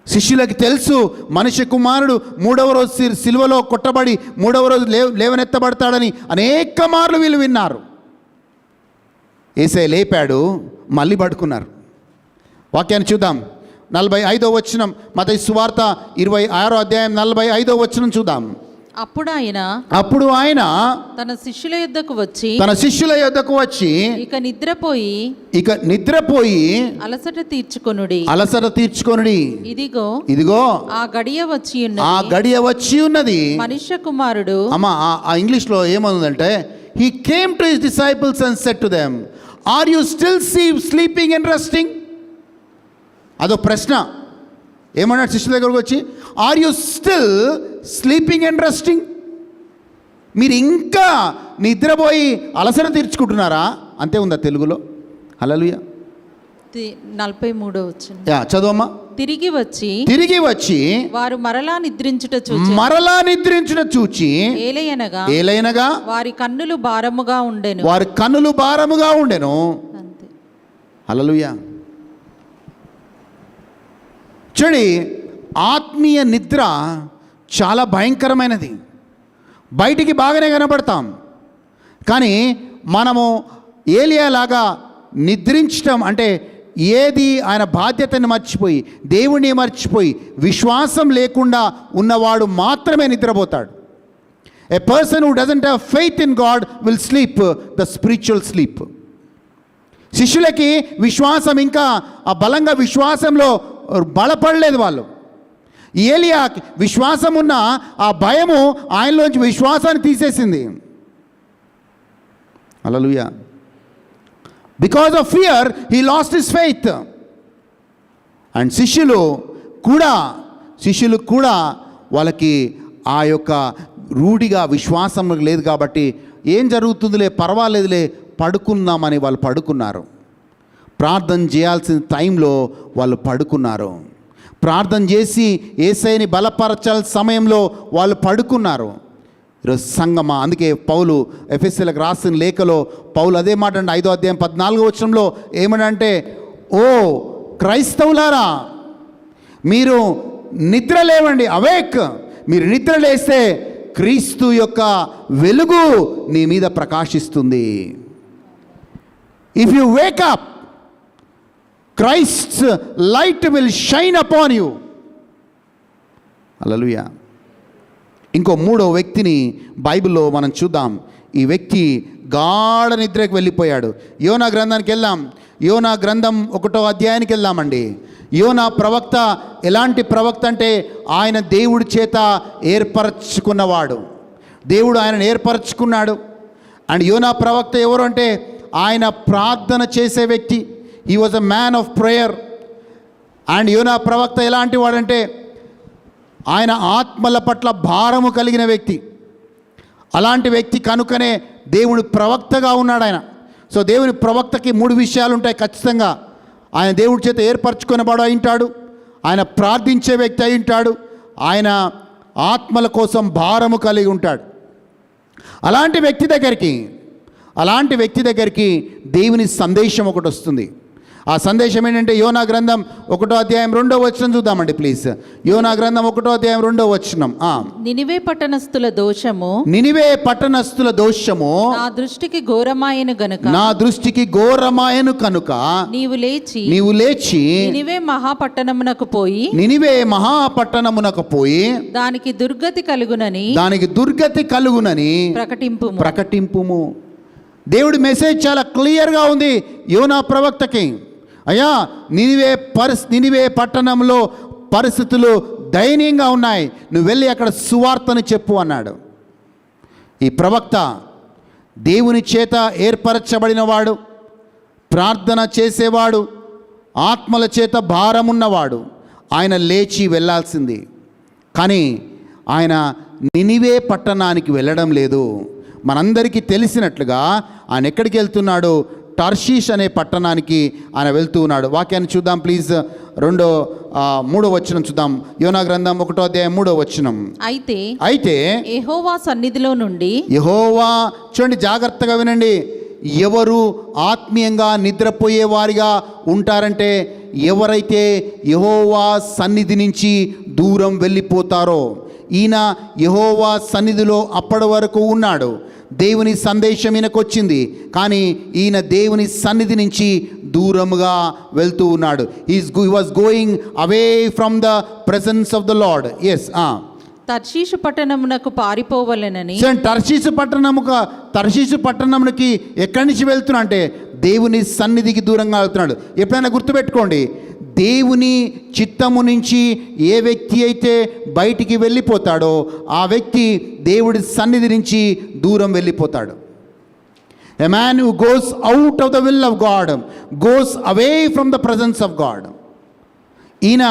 శిష్యులకి తెలుసు, మనిషి కుమారుడు 3వ రోజు సిలువలో కొట్టబడి 3వ రోజు లేవనెత్తబడతాడని అనేక మార్లు వీళ్ళు విన్నారు. యేసయ్య లేపాడు, మళ్ళీ పడుకున్నారు. వాక్యాన్ని చూద్దాం. 45వ వచనం, మత్తయి సువార్త 26వ అధ్యాయం 45వ వచనం చూద్దాం. అప్పుడు ఆయన తన శిష్యుల యొద్దకు వచ్చి ఇక నిద్రపోయి అలసట తీర్చుకొనుడి. ఇదిగో ఆ గడియ వచ్చి ఉన్నది. మనుష్య కుమారుడు, అమ్మా ఆ ఇంగ్లీష్లో ఏమనుందంటే, he came to his disciples and said to them, are you still sleeping and resting? అదో ప్రశ్న. ఏమన్నాడు శిష్యుల దగ్గరకు వచ్చి, are you still sleeping and resting? మీరు ఇంకా నిద్రపోయి అలసట తీర్చుకుంటున్నారా? అంతే ఉందా తెలుగులో? హల్లెలూయా. 43వ వచనం చదవమ్మా. తిరిగి వచ్చి వారు మరలా నిద్రించుట చూచి ఏలయనగా వారి కన్నులు భారముగా ఉండెను. అంతే. హల్లెలూయా. చూడండి, ఆత్మీయ నిద్ర చాలా భయంకరమైనది. బయటికి బాగానే కనబడతాం, కానీ మనము ఏలియాలాగా నిద్రించటం అంటే ఏది ఆయన బాధ్యతను మర్చిపోయి దేవుణ్ణి మర్చిపోయి విశ్వాసం లేకుండా ఉన్నవాడు మాత్రమే నిద్రపోతాడు. A person who doesn't have faith in God will sleep the spiritual sleep. శిష్యులకి విశ్వాసం ఇంకా ఆ బలంగా విశ్వాసంలో బలపడలేదు వాళ్ళు. ఏలియా విశ్వాసం ఉన్న ఆ భయము ఆయనలోంచి విశ్వాసాన్ని తీసేసింది. హల్లెలూయా. Because of fear he lost his faith. And శిష్యులు కూడా వాళ్ళకి ఆ యొక్క రూఢిగా విశ్వాసం లేదు కాబట్టి ఏం జరుగుతుందిలే పర్వాలేదులే పడుకుందామని వాళ్ళు పడుకున్నారు. ప్రార్థన చేయాల్సిన టైంలో వాళ్ళు పడుకున్నారు. ప్రార్థన చేసి యేసయ్యని బలపరచాల్సిన సమయంలో వాళ్ళు పడుకున్నారు. ఈరోజు సంగమా, అందుకే పౌలు ఎఫెసీయులకు రాసిన లేఖలో పౌలు అదే మాట అంటే 5వ అధ్యాయం 14వ వచనంలో ఏమనంటే, ఓ క్రైస్తవులారా మీరు నిద్ర లేవండి, అవేక్. మీరు నిద్ర లేస్తే క్రీస్తు యొక్క వెలుగు నీ మీద ప్రకాశిస్తుంది. If you Wake up, Christ's light will shine upon you. హల్లెలూయా. ఇంకో 3వ వ్యక్తిని బైబిల్లో మనం చూద్దాం. ఈ వ్యక్తి గాఢ నిద్రకు వెళ్ళిపోయాడు. యోనా గ్రంథానికి వెళ్దాం. యోనా గ్రంథం 1వ అధ్యాయానికి వెళ్దామండి. యోనా ప్రవక్త ఎలాంటి ప్రవక్త అంటే ఆయన దేవుడి చేత ఏర్పరచుకున్నవాడు. దేవుడు ఆయనను ఏర్పరచుకున్నాడు. అండ్ యోనా ప్రవక్త ఎవరు అంటే ఆయన ప్రార్థన చేసే వ్యక్తి. He was a man of prayer. And యోనా ప్రవక్త ఎలాంటి వాడంటే ఆయన ఆత్మల పట్ల భారము కలిగిన వ్యక్తి. అలాంటి వ్యక్తి కనుకనే దేవుని ప్రవక్తగా ఉన్నాడు ఆయన. సో దేవుని ప్రవక్తకి 3 విషయాలు ఉంటాయి ఖచ్చితంగా. ఆయన దేవుడి చేత ఏర్పరచుకునేవాడు అయి ఉంటాడు, ఆయన ప్రార్థించే వ్యక్తి అయి ఉంటాడు, ఆయన ఆత్మల కోసం భారము కలిగి ఉంటాడు. అలాంటి వ్యక్తి దగ్గరికి దేవుని సందేశం ఒకటి వస్తుంది. ఆ సందేశం ఏంటంటే యోనా గ్రంథం 1వ అధ్యాయం 2వ వచనం చూద్దామండి ప్లీజ్. యోనా గ్రంథం 1వ అధ్యాయం 2వ వచనం. నినివే పట్టణస్థుల దోషము నా దృష్టికి ఘోరమాయను గనుక నీవు లేచి నినివే మహాపట్టణమునకు పోయి దానికి దుర్గతి కలుగునని ప్రకటింపుము. దేవుడి మెసేజ్ చాలా క్లియర్గా ఉంది యోనా ప్రవక్తకి. అయ్యా, నినివే పట్టణంలో పరిస్థితులు దయనీయంగా ఉన్నాయి, నువ్వు వెళ్ళి అక్కడ సువార్తను చెప్పు అన్నాడు. ఈ ప్రవక్త దేవుని చేత ఏర్పరచబడినవాడు, ప్రార్థన చేసేవాడు, ఆత్మల చేత భారమున్నవాడు. ఆయన లేచి వెళ్ళాల్సింది, కానీ ఆయన నినివే పట్టణానికి వెళ్ళడం లేదు. మనందరికీ తెలిసినట్లుగా ఆయన ఎక్కడికి వెళ్తున్నాడు? టర్షీష్ అనే పట్టణానికి ఆయన వెళ్తూ ఉన్నాడు. వాక్యాన్ని చూద్దాం ప్లీజ్. 3వ వచనం చూద్దాం. యోనా గ్రంథం 1వ అధ్యాయం 3వ వచనం. అయితే యెహోవా సన్నిధిలో నుండి చూడండి, జాగ్రత్తగా వినండి. ఎవరు ఆత్మీయంగా నిద్రపోయేవారిగా ఉంటారంటే ఎవరైతే యెహోవా సన్నిధి నుంచి దూరం వెళ్ళిపోతారో. ఈయన యెహోవా సన్నిధిలో అప్పటి వరకు ఉన్నాడు, దేవుని సందేశం ఈయనకొచ్చింది, కానీ ఈయన దేవుని సన్నిధి నుంచి దూరముగా వెళ్తూ ఉన్నాడు. He was going away from the presence of the Lord. Yes. తర్షీషు పట్టణమునకు పారిపోవలెనని. తర్షీషు పట్టణమునకి ఎక్కడి నుంచి వెళ్తున్నా అంటే దేవుని సన్నిధికి దూరంగా వెళ్తున్నాడు. ఎప్పుడైనా గుర్తుపెట్టుకోండి, దేవుని చిత్తము నుంచి ఏ వ్యక్తి అయితే బయటికి వెళ్ళిపోతాడో ఆ వ్యక్తి దేవుడి సన్నిధి నుంచి దూరం వెళ్ళిపోతాడు. A man who goes out of the will of God goes away from the presence of God. ఈయన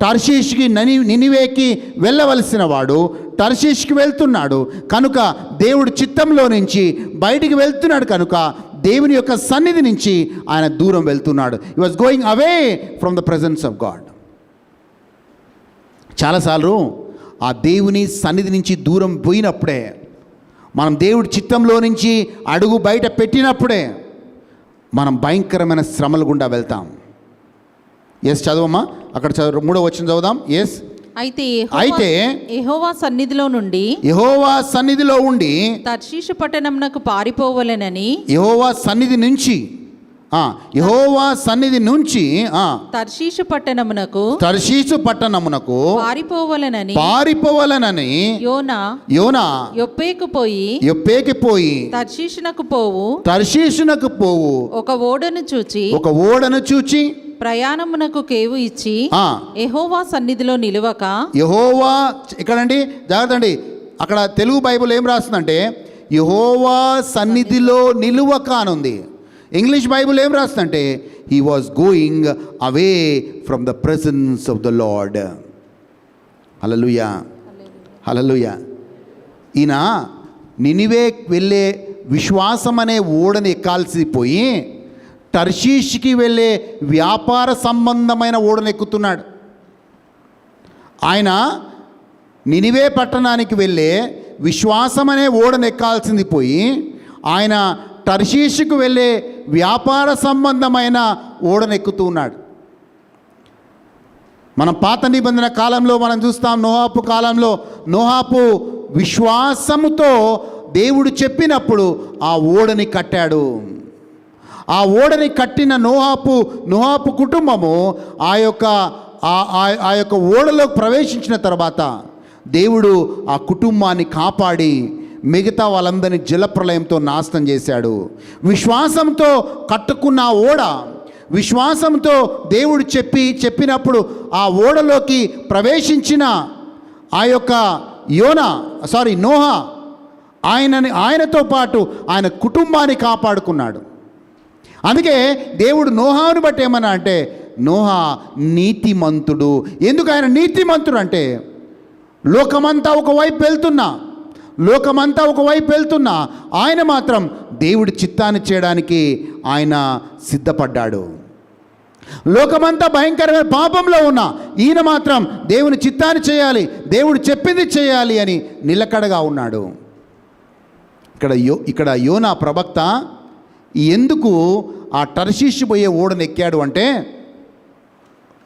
టర్షీష్కి నినివేకి వెళ్ళవలసిన వాడు టర్షీష్కి వెళ్తున్నాడు కనుక దేవుడి చిత్తంలో నుంచి బయటికి వెళ్తున్నాడు కనుక దేవుని యొక్క సన్నిధి నుంచి ఆయన దూరం వెళ్తున్నాడు. హి was going away from the presence of God. చాలాసార్లు ఆ దేవుని సన్నిధి నుంచి దూరం పోయినప్పుడే, మనం దేవుడి చిత్తంలో నుంచి అడుగు బయట పెట్టినప్పుడే మనం భయంకరమైన శ్రమల గుండా వెళ్తాం. ఎస్, చదవమ్మా, అక్కడ 3వ వచనం చదువుదాం. ఎస్. అయితే అయితే యెహోవా సన్నిధిలో నుండి యెహోవా సన్నిధిలో ఉండి తర్షీషు పట్టణమునకు పారిపోవలెనని యెహోవా సన్నిధి నుంచి యెహోవా సన్నిధి నుంచి తర్షీషు పట్టణమునకు పట్టణమునకు పారిపోవలెనని యోనా యొప్పేకి పోయి తర్షీషునకు పోవు ఒక ఓడను చూచి ప్రయాణమునకు కేవు ఇచ్చి యెహోవా సన్నిధిలో నిలువక యెహోవా ఇక్కడండి జాగ్రత్త అండి, అక్కడ తెలుగు బైబిల్ ఏం రాస్తుందంటే యెహోవా సన్నిధిలో నిలువక అని ఉంది. ఇంగ్లీష్ బైబిల్ ఏం రాస్తుందంటే he was going away from the presence of the Lord. హల్లెలూయా, హల్లెలూయా. ఈయన నినివే వెళ్ళే విశ్వాసం అనే ఓడని ఎక్కాల్సి పోయి తర్షీష్కి వెళ్ళే వ్యాపార సంబంధమైన ఓడను ఎక్కుతున్నాడు. ఆయన నినివే పట్టణానికి వెళ్ళే విశ్వాసం అనే ఓడను ఎక్కాల్సింది పోయి ఆయన తర్షీషుకు వెళ్ళే వ్యాపార సంబంధమైన ఓడను ఎక్కుతూ ఉన్నాడు. మనం పాత నిబంధన కాలంలో మనం చూస్తాం, నోహాపు కాలంలో నోహాపు విశ్వాసముతో దేవుడు చెప్పినప్పుడు ఆ ఓడని కట్టాడు. ఆ ఓడని కట్టిన నోహాపు కుటుంబము ఆ యొక్క ఓడలోకి ప్రవేశించిన తర్వాత దేవుడు ఆ కుటుంబాన్ని కాపాడి మిగతా వాళ్ళందరినీ జలప్రలయంతో నాశనం చేశాడు. విశ్వాసంతో కట్టుకున్న ఓడ, విశ్వాసంతో దేవుడు చెప్పినప్పుడు ఆ ఓడలోకి ప్రవేశించిన ఆ యొక్క నోహా ఆయనతో పాటు ఆయన కుటుంబాన్ని కాపాడుకున్నాడు. అందుకే దేవుడు నోహాను బట్టి ఏమన్నా అంటే నోహా నీతిమంతుడు. ఎందుకు ఆయన నీతిమంతుడు అంటే లోకమంతా ఒకవైపు వెళ్తున్నా ఆయన మాత్రం దేవుడి చిత్తాన్ని చేయడానికి ఆయన సిద్ధపడ్డాడు. లోకమంతా భయంకరమైన పాపంలో ఉన్న ఈయన మాత్రం దేవుని చిత్తాన్ని చేయాలి, దేవుడు చెప్పింది చేయాలి అని నిలకడగా ఉన్నాడు. ఇక్కడ యోనా ప్రవక్త ఎందుకు ఆ తర్షీషు పోయే ఓడను ఎక్కాడు అంటే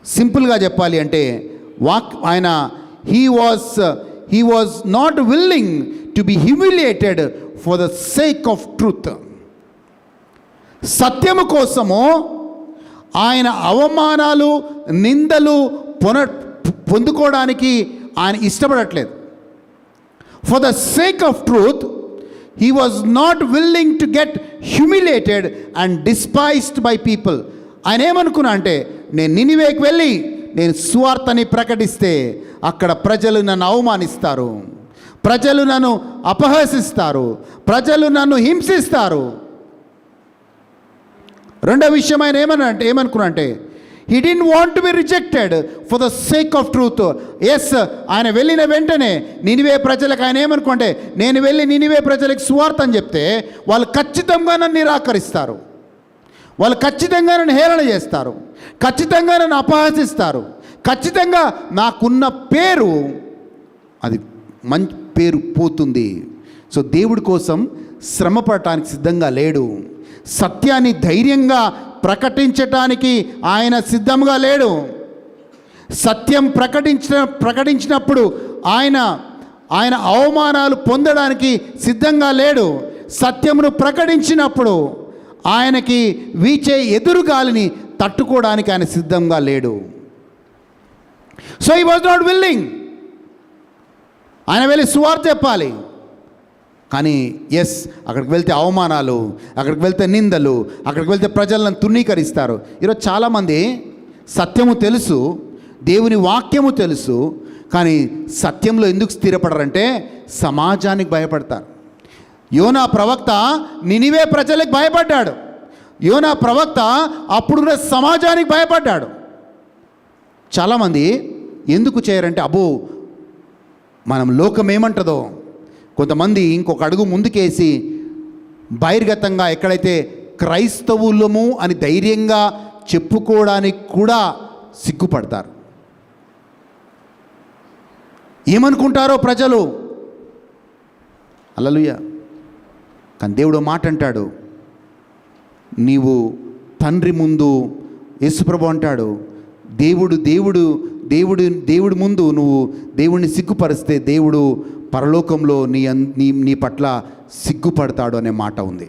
సింపుల్గా చెప్పాలి అంటే ఆయన he was not willing to be humiliated for the sake of truth. సత్యము కోసము ఆయన అవమానాలు నిందలు పొందుకోవడానికి ఆయన ఇష్టపడట్లేదు. For the sake of truth he was not willing to get humiliated and despised by people. ఆయన ఏమనుకున్నా అంటే నేను నినివేకి వెళ్ళి నేను సువార్తని ప్రకటిస్తే అక్కడ ప్రజలు నన్ను అవమానిస్తారు, ప్రజలు నన్ను అపహసిస్తారు, ప్రజలు నన్ను హింసిస్తారు. రెండో విషయం ఆయన ఏమనుకున్నా అంటే he didn't want to be rejected for the sake of truth. Yes, ఆయన వెళ్ళిన వెంటనే నినివే ప్రజలకు ఆయన ఏమనుకుంటే నేను వెళ్ళి నినివే ప్రజలకు సువార్త అని చెప్తే వాళ్ళు ఖచ్చితంగా నన్ను నిరాకరిస్తారు, వాళ్ళు ఖచ్చితంగా నన్ను హేళన చేస్తారు, ఖచ్చితంగా నన్ను అపహసిస్తారు, ఖచ్చితంగా నాకున్న పేరు అది మంచి పేరు పోతుంది. సో దేవుడి కోసం శ్రమ పడటానికి సిద్ధంగా లేడు. సత్యాన్ని ధైర్యంగా ప్రకటించటానికి ఆయన సిద్ధంగా లేడు. సత్యం ప్రకటించినప్పుడు ఆయన అవమానాలు పొందడానికి సిద్ధంగా లేడు. సత్యమును ప్రకటించినప్పుడు ఆయనకి వీచే ఎదురుగాలిని తట్టుకోవడానికి ఆయన సిద్ధంగా లేడు. So he was not willing. ఆయన వెళ్ళి సువార్త చెప్పాలి, కానీ ఎస్ అక్కడికి వెళ్తే అవమానాలు, అక్కడికి వెళ్తే నిందలు, అక్కడికి వెళ్తే ప్రజలను తునీకరిస్తారు. ఈరోజు చాలామంది సత్యము తెలుసు, దేవుని వాక్యము తెలుసు, కానీ సత్యంలో ఎందుకు స్థిరపడరంటే సమాజానికి భయపడతారు. యోనా ప్రవక్త నినివే ప్రజలకు భయపడ్డాడు. యోనా ప్రవక్త అప్పుడున్న సమాజానికి భయపడ్డాడు. చాలామంది ఎందుకు చేయరంటే అబ్బో మనం లోకం ఏమంటుందో, కొంతమంది ఇంకొక అడుగు ముందుకేసి బహిర్గతంగా ఎక్కడైతే క్రైస్తవులము అని ధైర్యంగా చెప్పుకోవడానికి కూడా సిగ్గుపడతారు. ఏమనుకుంటారో ప్రజలు. హల్లెలూయా. కానీ దేవుడు మాట అంటాడు, నీవు తండ్రి ముందు యేసుప్రభు అంటాడు, దేవుడు దేవుడి ముందు నువ్వు దేవుడిని సిగ్గుపరిస్తే దేవుడు పరలోకంలో నీ పట్ల సిగ్గుపడతాడు అనే మాట ఉంది.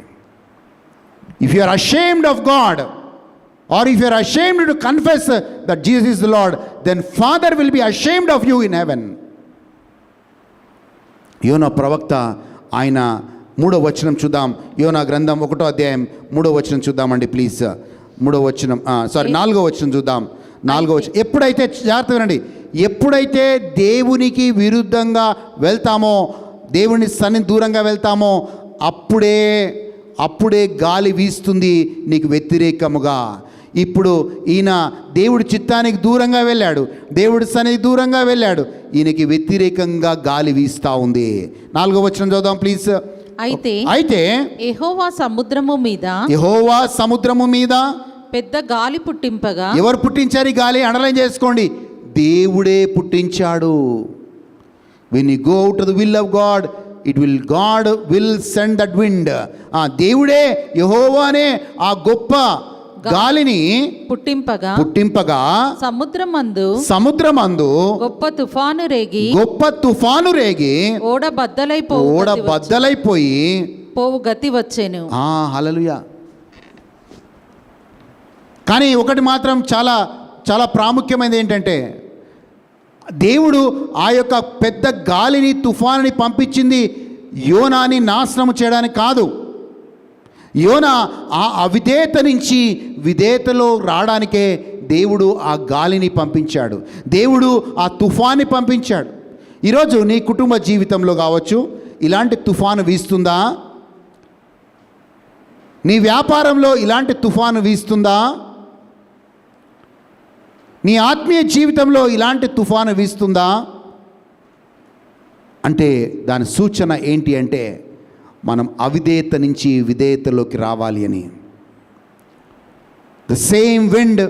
If you are ashamed of God or if you are ashamed to confess that Jesus is the Lord, then Father will be ashamed of you in heaven. యోనా ప్రవక్త ఆయన 3వ వచనం చూద్దాం. యోనా గ్రంథం 1వ అధ్యాయం 3వ వచనం చూద్దామండి ప్లీజ్. 3వ వచనం 4వ వచనం చూద్దాం. 4వ వచనం. ఎప్పుడైతే జాగ్రత్తగా వినండి, ఎప్పుడైతే దేవునికి విరుద్ధంగా వెళ్తామో, దేవుని సన్నిధి దూరంగా వెళ్తామో అప్పుడే గాలి వీస్తుంది నీకు వ్యతిరేకముగా. ఇప్పుడు ఈయన దేవుడి చిత్తానికి దూరంగా వెళ్ళాడు, దేవుడి సన్నిధి దూరంగా వెళ్ళాడు, ఈయనకి వ్యతిరేకంగా గాలి వీస్తూ ఉంది. 4వ వచనం చదువుదాం ప్లీజ్. అయితే యెహోవా సముద్రము మీద పెద్ద గాలి పుట్టింపగా. ఎవరు పుట్టించారు ఈ గాలి? అండర్లైన్ చేసుకోండి, దేవుడే పుట్టించాడు. when you go to the will of God, God will send that wind. దేవుడే యెహోవానే ఆ గొప్ప గాలిని పుట్టింపగా సముద్రమందు గొప్ప తుఫాను రేగి ఓడ బద్దలైపోయి పోవు గతి వచ్చెను. హల్లెలూయా. కానీ ఒకటి మాత్రం చాలా చాలా ప్రాముఖ్యమైనది ఏంటంటే, దేవుడు ఆ యొక్క పెద్ద గాలిని తుఫానుని పంపించింది యోనాని నాశనం చేయడానికి కాదు. యోనా ఆ అవిధేయత నుంచి విధేయతలో రావడానికే దేవుడు ఆ గాలిని పంపించాడు, దేవుడు ఆ తుఫాన్ని పంపించాడు. ఈరోజు నీ కుటుంబ జీవితంలో కావచ్చు ఇలాంటి తుఫాను వీస్తుందా? నీ వ్యాపారంలో ఇలాంటి తుఫాను వీస్తుందా? నీ ఆత్మీయ జీవితంలో ఇలాంటి తుఫాను వీస్తుందా? అంటే దాని సూచన ఏంటి అంటే, మనం అవిధేయత నుంచి విధేయతలోకి రావాలి అని. The same wind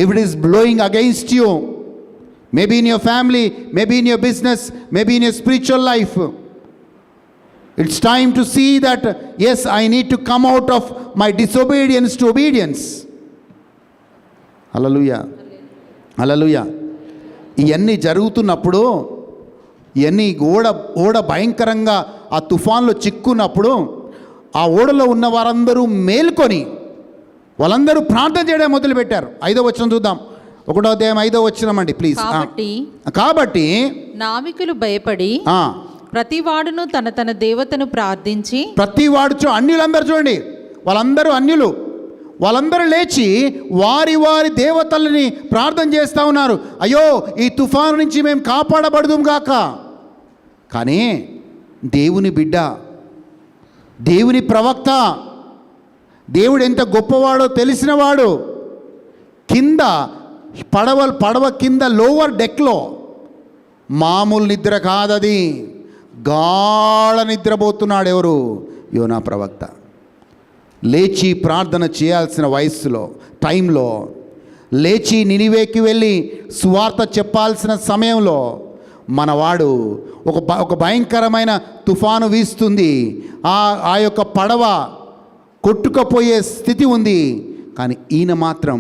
if it is blowing against you, maybe in your family, maybe in your business, maybe in your spiritual life, it's time to see that yes I need to come out of my disobedience to obedience. హల్లెలూయా, హల్లెలూయా. ఇవన్నీ జరుగుతున్నప్పుడు, ఇవన్నీ ఓడ భయంకరంగా ఆ తుఫాన్లో చిక్కున్నప్పుడు ఆ ఓడలో ఉన్న వారందరూ మేల్కొని వాళ్ళందరూ ప్రార్థన చేయడం మొదలుపెట్టారు. 5వ వచనం చూద్దాం. 1వ అధ్యాయం 5వ వచనం అండి ప్లీజ్. కాబట్టి నావికులు భయపడి ప్రతివాడును తన దేవతను ప్రార్థించి, ప్రతివాడు అన్యులందరూ చూడండి, వాళ్ళందరూ అన్యులు, వాళ్ళందరూ లేచి వారి దేవతల్ని ప్రార్థన చేస్తూ ఉన్నారు. అయ్యో ఈ తుఫాను నుంచి మేము కాపాడబడదుం గాక. కానీ దేవుని బిడ్డ, దేవుని ప్రవక్త, దేవుడు ఎంత గొప్పవాడో తెలిసినవాడు కింద పడవ కింద లోవర్ డెక్లో మామూలు నిద్ర కాదది, గాఢ నిద్రపోతున్నాడు. ఎవరు? యోనా ప్రవక్త. లేచి ప్రార్థన చేయాల్సిన వయస్సులో, టైంలో, లేచి నినివేకి వెళ్ళి సువార్త చెప్పాల్సిన సమయంలో మనవాడు ఒక భయంకరమైన తుఫాను వీస్తుంది, ఆ యొక్క పడవ కొట్టుకుపోయే స్థితి ఉంది. కానీ ఈయన మాత్రం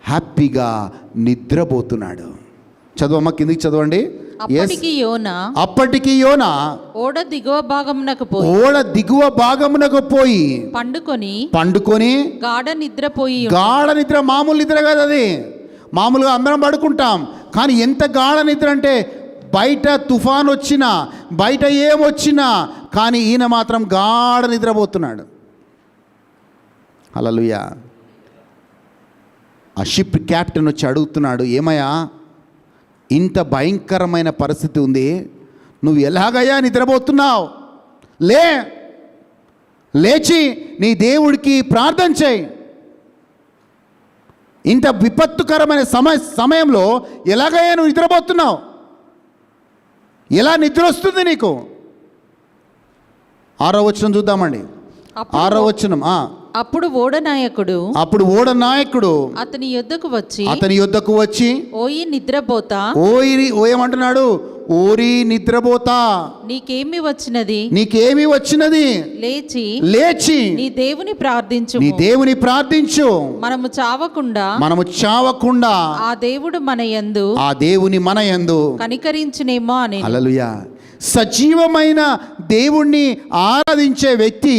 హ్యాపీగా నిద్రపోతున్నాడు. చదవమ్మ, కిందికి చదవండి. అప్పటికి యోనా ఓడ దిగువ భాగమునకు పోయి పండుకొని గాఢ నిద్ర. మామూలు నిద్ర కాదు అది. మామూలుగా అందరం పడుకుంటాం, కానీ ఎంత గాఢ నిద్ర అంటే, బయట తుఫాన్ వచ్చినా, బయట ఏమొచ్చినా, కానీ ఈయన మాత్రం గాఢ నిద్రపోతున్నాడు. హల్లెలూయా. ఆ షిప్ క్యాప్టెన్ వచ్చి అడుగుతున్నాడు, ఏమయ్యా ఇంత భయంకరమైన పరిస్థితి ఉంది, నువ్వు ఎలాగయ్యా నిద్రపోతున్నావు? లేచి నీ దేవుడికి ప్రార్థన చేయి. ఇంత విపత్తుకరమైన సమయంలో ఎలాగయ్యా నువ్వు నిద్రపోతున్నావు? ఎలా నిద్ర వస్తుంది నీకు? 6వ వచనం చూద్దామండి. 6వ వచనం. అప్పుడు ఓడనాయకుడు ఓడ నాయకుడు అతని యొద్దకు వచ్చి ఓయి నిద్రపోతా ఏమంటున్నాడు? ఓరి నిద్రపోతా, నీకేమి వచ్చినది? లేచి నీ దేవుని ప్రార్థించు. మనము చావకుండా ఆ దేవుని మన యందు కనికరించునేమో అని. హల్లెలూయా. సజీవమైన దేవుణ్ణి ఆరాధించే వ్యక్తి,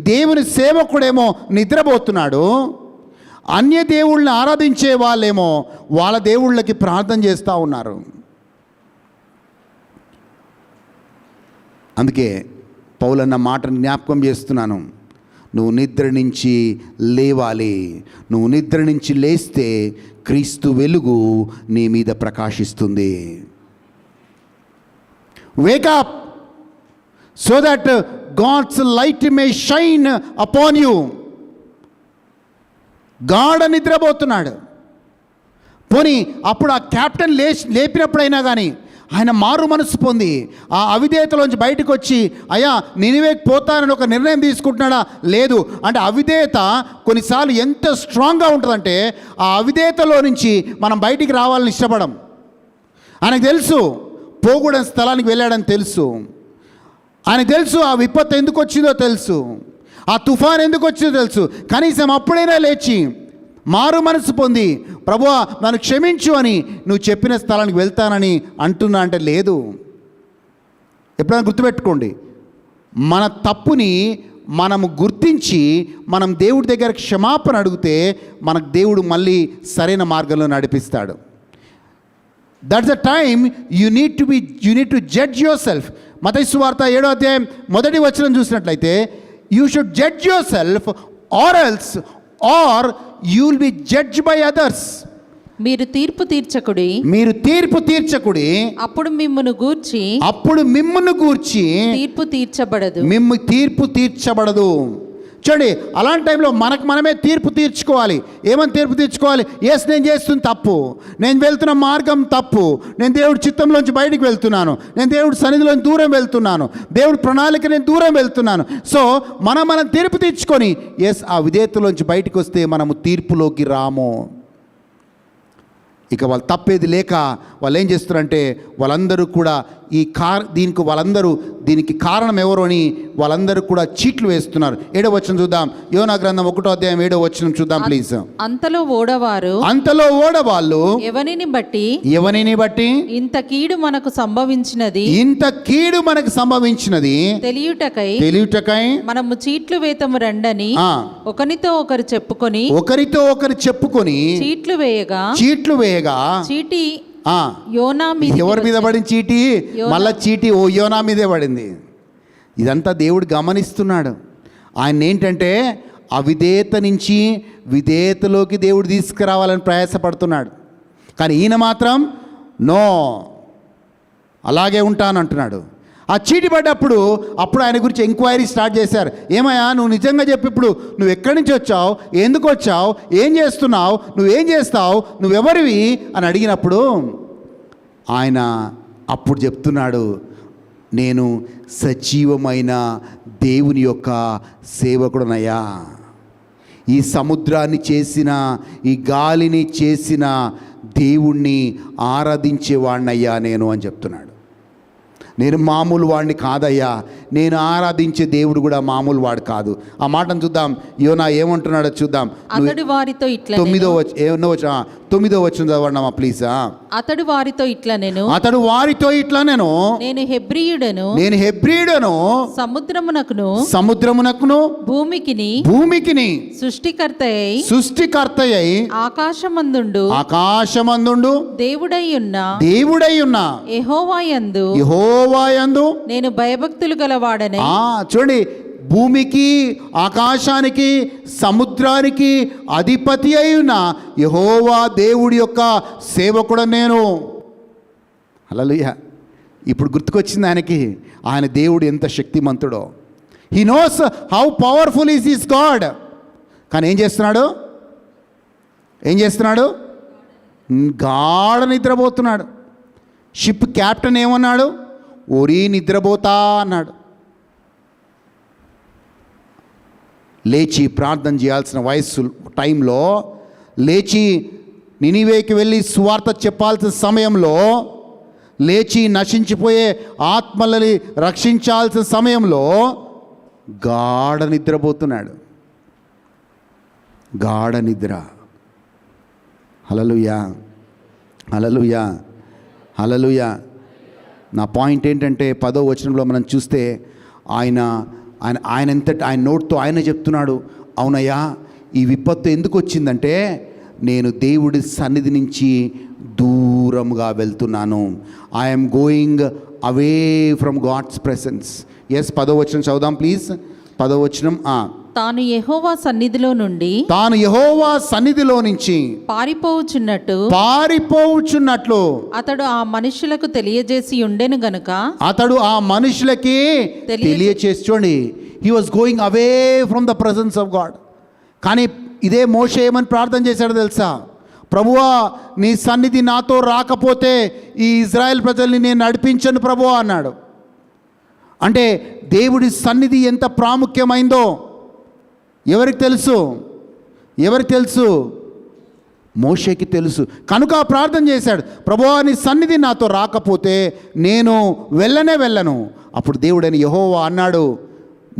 దేవుని సేవకుడేమో నిద్రపోతున్నాడు. అన్య దేవుళ్ళని ఆరాధించే వాళ్ళేమో వాళ్ళ దేవుళ్ళకి ప్రార్థన చేస్తూ ఉన్నారు. అందుకే పౌలన్న మాటను జ్ఞాపకం చేస్తున్నాను. నువ్వు నిద్ర నుంచి లేవాలి. నువ్వు నిద్ర నుంచి లేస్తే క్రీస్తు వెలుగు నీ మీద ప్రకాశిస్తుంది. Wake up so that God's light may shine upon you. గాఢ నిద్రపోతున్నాడు. పోనీ అప్పుడు ఆ కెప్టెన్ లేపినప్పుడైనా కానీ ఆయన మారు మనసు పొంది ఆ అవిధేయతలోంచి బయటకు వచ్చి అయ్యా నినివేకి పోతానని ఒక నిర్ణయం తీసుకుంటున్నాడా? లేదు. అంటే అవిధేయత కొన్నిసార్లు ఎంత స్ట్రాంగ్గా ఉంటుందంటే ఆ అవిధేయతలో నుంచి మనం బయటికి రావాలని ఇష్టపడం. ఆయనకు తెలుసు పోకూడని స్థలానికి వెళ్ళాడని తెలుసు. ఆయనకు తెలుసు ఆ విపత్తు ఎందుకు వచ్చిందో తెలుసు, ఆ తుఫాన్ ఎందుకు వచ్చిందో తెలుసు. కనీసం అప్పుడైనా లేచి మారు మనసు పొంది ప్రభువా నన్ను క్షమించు అని నువ్వు చెప్పిన స్థలానికి వెళ్తానని అంటున్నా అంటే లేదు. ఎప్పుడైనా గుర్తుపెట్టుకోండి, మన తప్పుని మనము గుర్తించి మనం దేవుడి దగ్గర క్షమాపణ అడిగితే మనకు దేవుడు మళ్ళీ సరైన మార్గంలో నడిపిస్తాడు. That's the time you need to judge yourself. మత్తయి సువార్త 7వ అధ్యాయం 1వ వచనం చూసినట్లయితే you should judge yourself or you will be judged by others. మీరు తీర్పు తీర్చకుడి, అప్పుడు మిమ్మును గూర్చి తీర్పు తీర్చబడదు. చూడండి, అలాంటి టైంలో మనమే తీర్పు తీర్చుకోవాలి. ఏమని తీర్పు తీర్చుకోవాలి? ఎస్, నేను చేస్తుంది తప్పు, నేను వెళ్తున్న మార్గం తప్పు, నేను దేవుడి చిత్తంలోంచి బయటికి వెళ్తున్నాను, నేను దేవుడి సన్నిధిలోంచి దూరం వెళ్తున్నాను, దేవుడి ప్రణాళిక నేను దూరం వెళ్తున్నాను. సో మనం తీర్పు తీర్చుకొని ఎస్ ఆ విధేయతలోంచి బయటకు వస్తే మనము తీర్పులోకి రాము. ఇక వాళ్ళు తప్పేది లేక వాళ్ళు ఏం చేస్తారంటే వాళ్ళందరూ కూడా దీనికి కారణం ఎవరు అని వాళ్ళందరూ కూడా చీట్లు వేస్తున్నారు. 7వ వచనం చూద్దాం. యోనా గ్రంథం 1వ అధ్యాయం 7వ వచనం చూద్దాం ప్లీజ్. అంతలో ఓడవాళ్ళు ఎవనిని బట్టి ఇంత కీడు మనకు సంభవించినది తెలియుటకై మనము చీట్లు వేతము రండని ఒకరితో ఒకరు చెప్పుకొని చీట్లు వేయగా చీటి యోనా మీద ఎవరి మీద పడింది? చీటి మళ్ళా చీటి యోనా మీదే పడింది. ఇదంతా దేవుడు గమనిస్తున్నాడు. ఆయన ఏంటంటే అవిధేయత నుంచి విధేయతలోకి దేవుడు తీసుకురావాలని ప్రయాసపడుతున్నాడు. కానీ ఈయన మాత్రం నో, అలాగే ఉంటానంటున్నాడు. ఆ చీటి పడ్డప్పుడు ఆయన గురించి ఎంక్వైరీ స్టార్ట్ చేశారు. ఏమయ్యా నువ్వు నిజంగా చెప్పి ఇప్పుడు నువ్వు ఎక్కడి నుంచి వచ్చావు, ఎందుకు వచ్చావు, ఏం చేస్తున్నావు, నువ్వేం చేస్తావు, నువ్వెవరివి అని అడిగినప్పుడు ఆయన అప్పుడు చెప్తున్నాడు, నేను సజీవమైన దేవుని యొక్క సేవకుడనయ్యా, ఈ సముద్రాన్ని చేసిన, ఈ గాలిని చేసిన దేవుణ్ణి ఆరాధించేవాడినయ్యా నేను అని చెప్తున్నాడు. నేను మామూలు వాడిని కాదయ్యా, నేను ఆరాధించే దేవుడు కూడా మామూలు వాడు కాదు. ఆ మాటను చూద్దాం. యోనా ఏమంటున్నాడో చూద్దాం. 9వ వచనం చదవండి ప్లీజ్. అతడు వారితో ఇట్లా నేను హెబ్రీయుడను సముద్రమునకును భూమికిని సృష్టికర్తయై ఆకాశమందుండు దేవుడై ఉన్న యెహోవాయందు నేను భయభక్తులు గలవాడనే. చూడండి, భూమికి ఆకాశానికి సముద్రానికి అధిపతి అయిన యెహోవా దేవుడి యొక్క సేవకుడు నేను. హల్లెలూయా. ఇప్పుడు గుర్తుకొచ్చింది ఆయనకి, ఆయన దేవుడు ఎంత శక్తిమంతుడో. He knows how powerful is his God. కానీ ఏం చేస్తున్నాడు? గాఢ నిద్రపోతున్నాడు. షిప్ క్యాప్టెన్ ఏమన్నాడు? ఓరి నిద్రపోతా అన్నాడు. లేచి ప్రార్థన చేయాల్సిన వయస్సు టైంలో, లేచి నినివేకి వెళ్ళి సువార్త చెప్పాల్సిన సమయంలో, లేచి నశించిపోయే ఆత్మలని రక్షించాల్సిన సమయంలో గాఢ నిద్రపోతున్నాడు. గాఢ నిద్ర. హల్లెలూయా, హల్లెలూయా, హల్లెలూయా. నా పాయింట్ ఏంటంటే 10వ వచనంలో మనం చూస్తే ఆయన నోటితో ఆయన చెప్తున్నాడు, అవునయ్యా ఈ విపత్తు ఎందుకు వచ్చిందంటే నేను దేవుడి సన్నిధి నుంచి దూరంగా వెళ్తున్నాను. I'm going away from God's presence. Yes, 10వ వచనం చదువుదాం ప్లీజ్. 10వ వచనం. తాను యెహోవా సన్నిధిలో నుంచి పారిపోవుచున్నట్లు అతడు ఆ మనుషులకు తెలియజేసి ఉండెను గనుక, అతడు ఆ మనుషులకి తెలియచేసి, చూడండి, he was going away from the presence of God. కానీ ఇదే మోషే ఏమని ప్రార్థన చేశాడో తెలుసా? ప్రభువా, నీ సన్నిధి నాతో రాకపోతే ఈ ఇజ్రాయెల్ ప్రజల్ని నేను నడిపించను ప్రభువా అన్నాడు. అంటే దేవుడి సన్నిధి ఎంత ప్రాముఖ్యమైందో ఎవరికి తెలుసు? మోషేకి తెలుసు. కనుక ప్రార్థన చేశాడు, ప్రభువా నీ సన్నిధి నాతో రాకపోతే నేను వెళ్ళను. అప్పుడు దేవుడైన యెహోవా అన్నాడు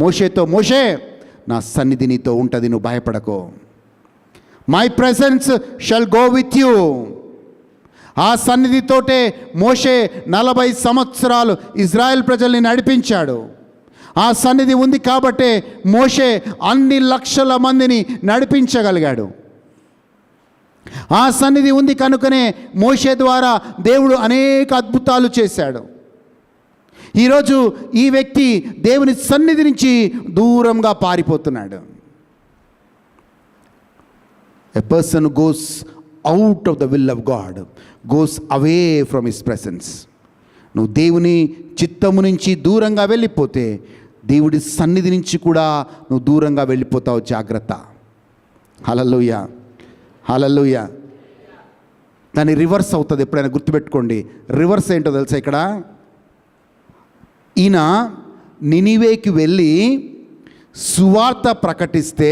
మోషేతో, మోషే నా సన్నిధి నీతో ఉంటుంది, నువ్వు భయపడకు. My presence shall go with you. ఆ సన్నిధితోటే మోషే 40 సంవత్సరాలు ఇజ్రాయెల్ ప్రజల్ని నడిపించాడు. ఆ సన్నిధి ఉంది కాబట్టే మోషే అన్ని లక్షల మందిని నడిపించగలిగాడు. ఆ సన్నిధి ఉంది కనుకనే మోషే ద్వారా దేవుడు అనేక అద్భుతాలు చేశాడు. ఈరోజు ఈ వ్యక్తి దేవుని సన్నిధి నుంచి దూరంగా పారిపోతున్నాడు. A person goes out of the will of God goes away from his presence. నువ్వు దేవుని చిత్తము నుంచి దూరంగా వెళ్ళిపోతే దేవుడి సన్నిధి నుంచి కూడా నువ్వు దూరంగా వెళ్ళిపోతావు. జాగ్రత్త. హల్లెలూయా, హల్లెలూయా. దాని రివర్స్ అవుతుంది. ఎప్పుడైనా గుర్తుపెట్టుకోండి. రివర్స్ ఏంటో తెలుసా? ఇక్కడ ఈయన నినివేకి వెళ్ళి సువార్త ప్రకటిస్తే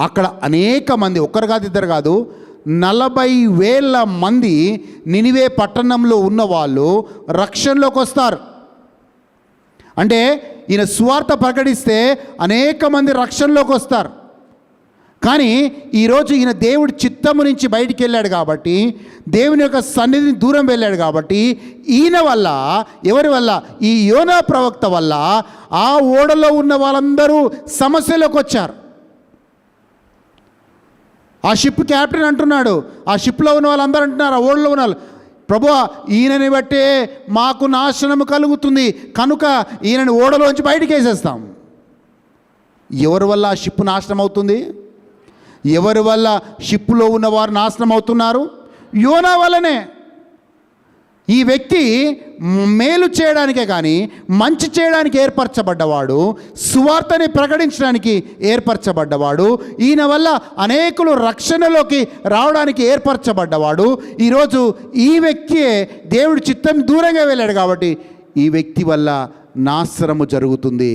అక్కడ అనేక మంది, ఒక్కరు కాదు ఇద్దరు కాదు, 40,000 మంది నినివే పట్టణంలో ఉన్న వాళ్ళు రక్షణలోకి వస్తారు. అంటే ఈయన సువార్త ప్రకటిస్తే అనేక మంది రక్షణలోకి వస్తారు. కానీ ఈరోజు ఈయన దేవుడి చిత్తము నుంచి బయటికి వెళ్ళాడు కాబట్టి, దేవుని యొక్క సన్నిధిని దూరం వెళ్ళాడు కాబట్టి, ఈయన వల్ల, ఎవరి వల్ల? ఈ యోనా ప్రవక్త వల్ల ఆ ఓడలో ఉన్న వాళ్ళందరూ సమస్యలోకి వచ్చారు. ఆ షిప్ క్యాప్టెన్ అంటున్నాడు, ఆ షిప్లో ఉన్న వాళ్ళందరూ అంటున్నారు, ఆ ఓడలో ఉన్న వాళ్ళు, ప్రభువా ఈయనని బట్టే మాకు నాశనము కలుగుతుంది, కనుక ఈయనని ఓడలోంచి బయటికి వేసేస్తాం. ఎవరి వల్ల ఆ షిప్ నాశనం అవుతుంది? ఎవరి వల్ల షిప్లో ఉన్నవారు నాశనం అవుతున్నారు? యోనా వల్లనే. ఈ వ్యక్తి మేలు చేయడానికే కానీ మంచి చేయడానికి ఏర్పరచబడ్డవాడు, సువార్తని ప్రకటించడానికి ఏర్పరచబడ్డవాడు, ఈయన వల్ల అనేకులు రక్షణలోకి రావడానికి ఏర్పరచబడ్డవాడు. ఈరోజు ఈ వ్యక్తియే దేవుడి చిత్తం దూరంగా వెళ్ళాడు కాబట్టి ఈ వ్యక్తి వల్ల నాశనము జరుగుతుంది.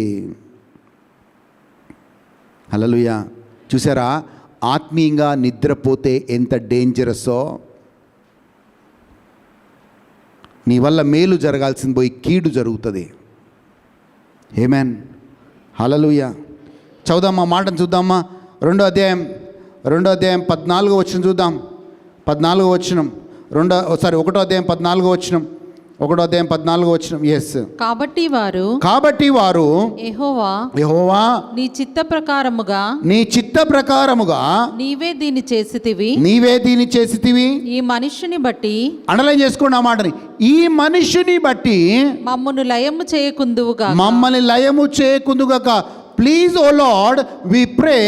హల్లెలూయా. చూసారా, ఆత్మీయంగా నిద్రపోతే ఎంత డేంజరస్సో. నీ వల్ల మేలు జరగాల్సింది పోయి కీడు జరుగుతుంది. ఆమేన్. హల్లెలూయా. చదువుదామా, మాటను చూద్దామా. 2వ అధ్యాయం 14వ వచనం చూద్దాం. 14వ వచనం. 1వ అధ్యాయం 14వ వచనం. 1వ అధ్యాయం 14వ వచనం. ఎస్. కాబట్టి వారు యెహోవా నీ చిత్త ప్రకారముగా నీవే దీన్ని చేసితివి. ఈ మనుష్యుని బట్టి, అండర్లైన్ చేసుకోండి ఆ మాటని, ఈ మనుష్యుని బట్టి మమ్మల్ని లయము చేయకుందుగాక. Please O Lord, we pray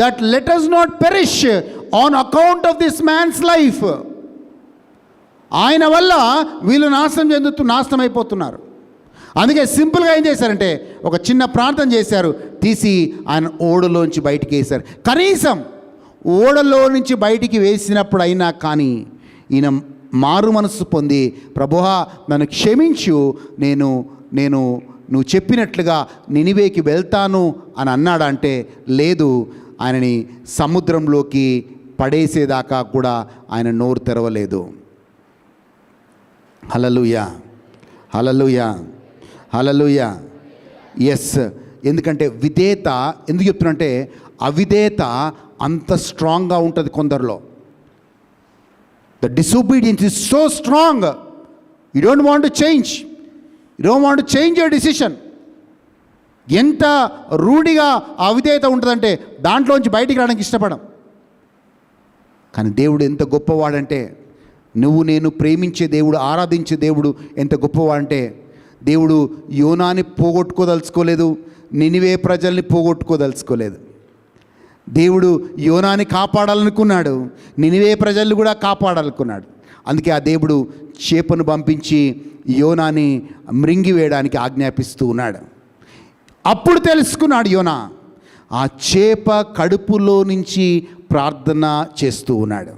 that let us not perish on account of this man's life. ఆయన వల్ల వీళ్ళు నాశనం అయిపోతున్నారు. అందుకే సింపుల్గా ఏం చేశారంటే ఒక చిన్న ప్రార్థన చేశారు, తీసి ఆయన ఓడలోంచి బయటికి వేశారు. కనీసం ఓడలో నుంచి బయటికి వేసినప్పుడు అయినా కానీ ఈయన మారు మనస్సు పొంది, ప్రభువా నన్ను క్షమించు, నేను నువ్వు చెప్పినట్లుగా నినివేకి వెళ్తాను అని అన్నాడంటే లేదు, ఆయనని సముద్రంలోకి పడేసేదాకా కూడా ఆయన నోరు తెరవలేదు. హల్లెలూయా, హల్లెలూయా, హల్లెలూయా. ఎస్, ఎందుకంటే విధేయత, ఎందుకు చెప్తున్నంటే అవిధేయత అంత స్ట్రాంగ్గా ఉంటుంది కొందరిలో. The disobedience is so strong, you don't want to change, you don't want to change your decision. ఎంత రూఢిగా ఆ అవిధేయత ఉంటుందంటే దాంట్లోంచి బయటికి రావడానికి ఇష్టపడం. కానీ దేవుడు ఎంత గొప్పవాడంటే, నువ్వు నేను ప్రేమించే దేవుడు, ఆరాధించే దేవుడు ఎంత గొప్పవాడంటే, దేవుడు యోనాని పోగొట్టుకోదలుచుకోలేదు, నినివే ప్రజల్ని పోగొట్టుకోదలుచుకోలేదు. దేవుడు యోనాని కాపాడాలనుకున్నాడు, నినివే ప్రజల్ని కూడా కాపాడాలనుకున్నాడు. అందుకే ఆ దేవుడు చేపను పంపించి యోనాని మృంగివేయడానికి ఆజ్ఞాపిస్తూ ఉన్నాడు. అప్పుడు తెలుసుకున్నాడు యోనా, ఆ చేప కడుపులో నుంచి ప్రార్థన చేస్తూ ఉన్నాడు.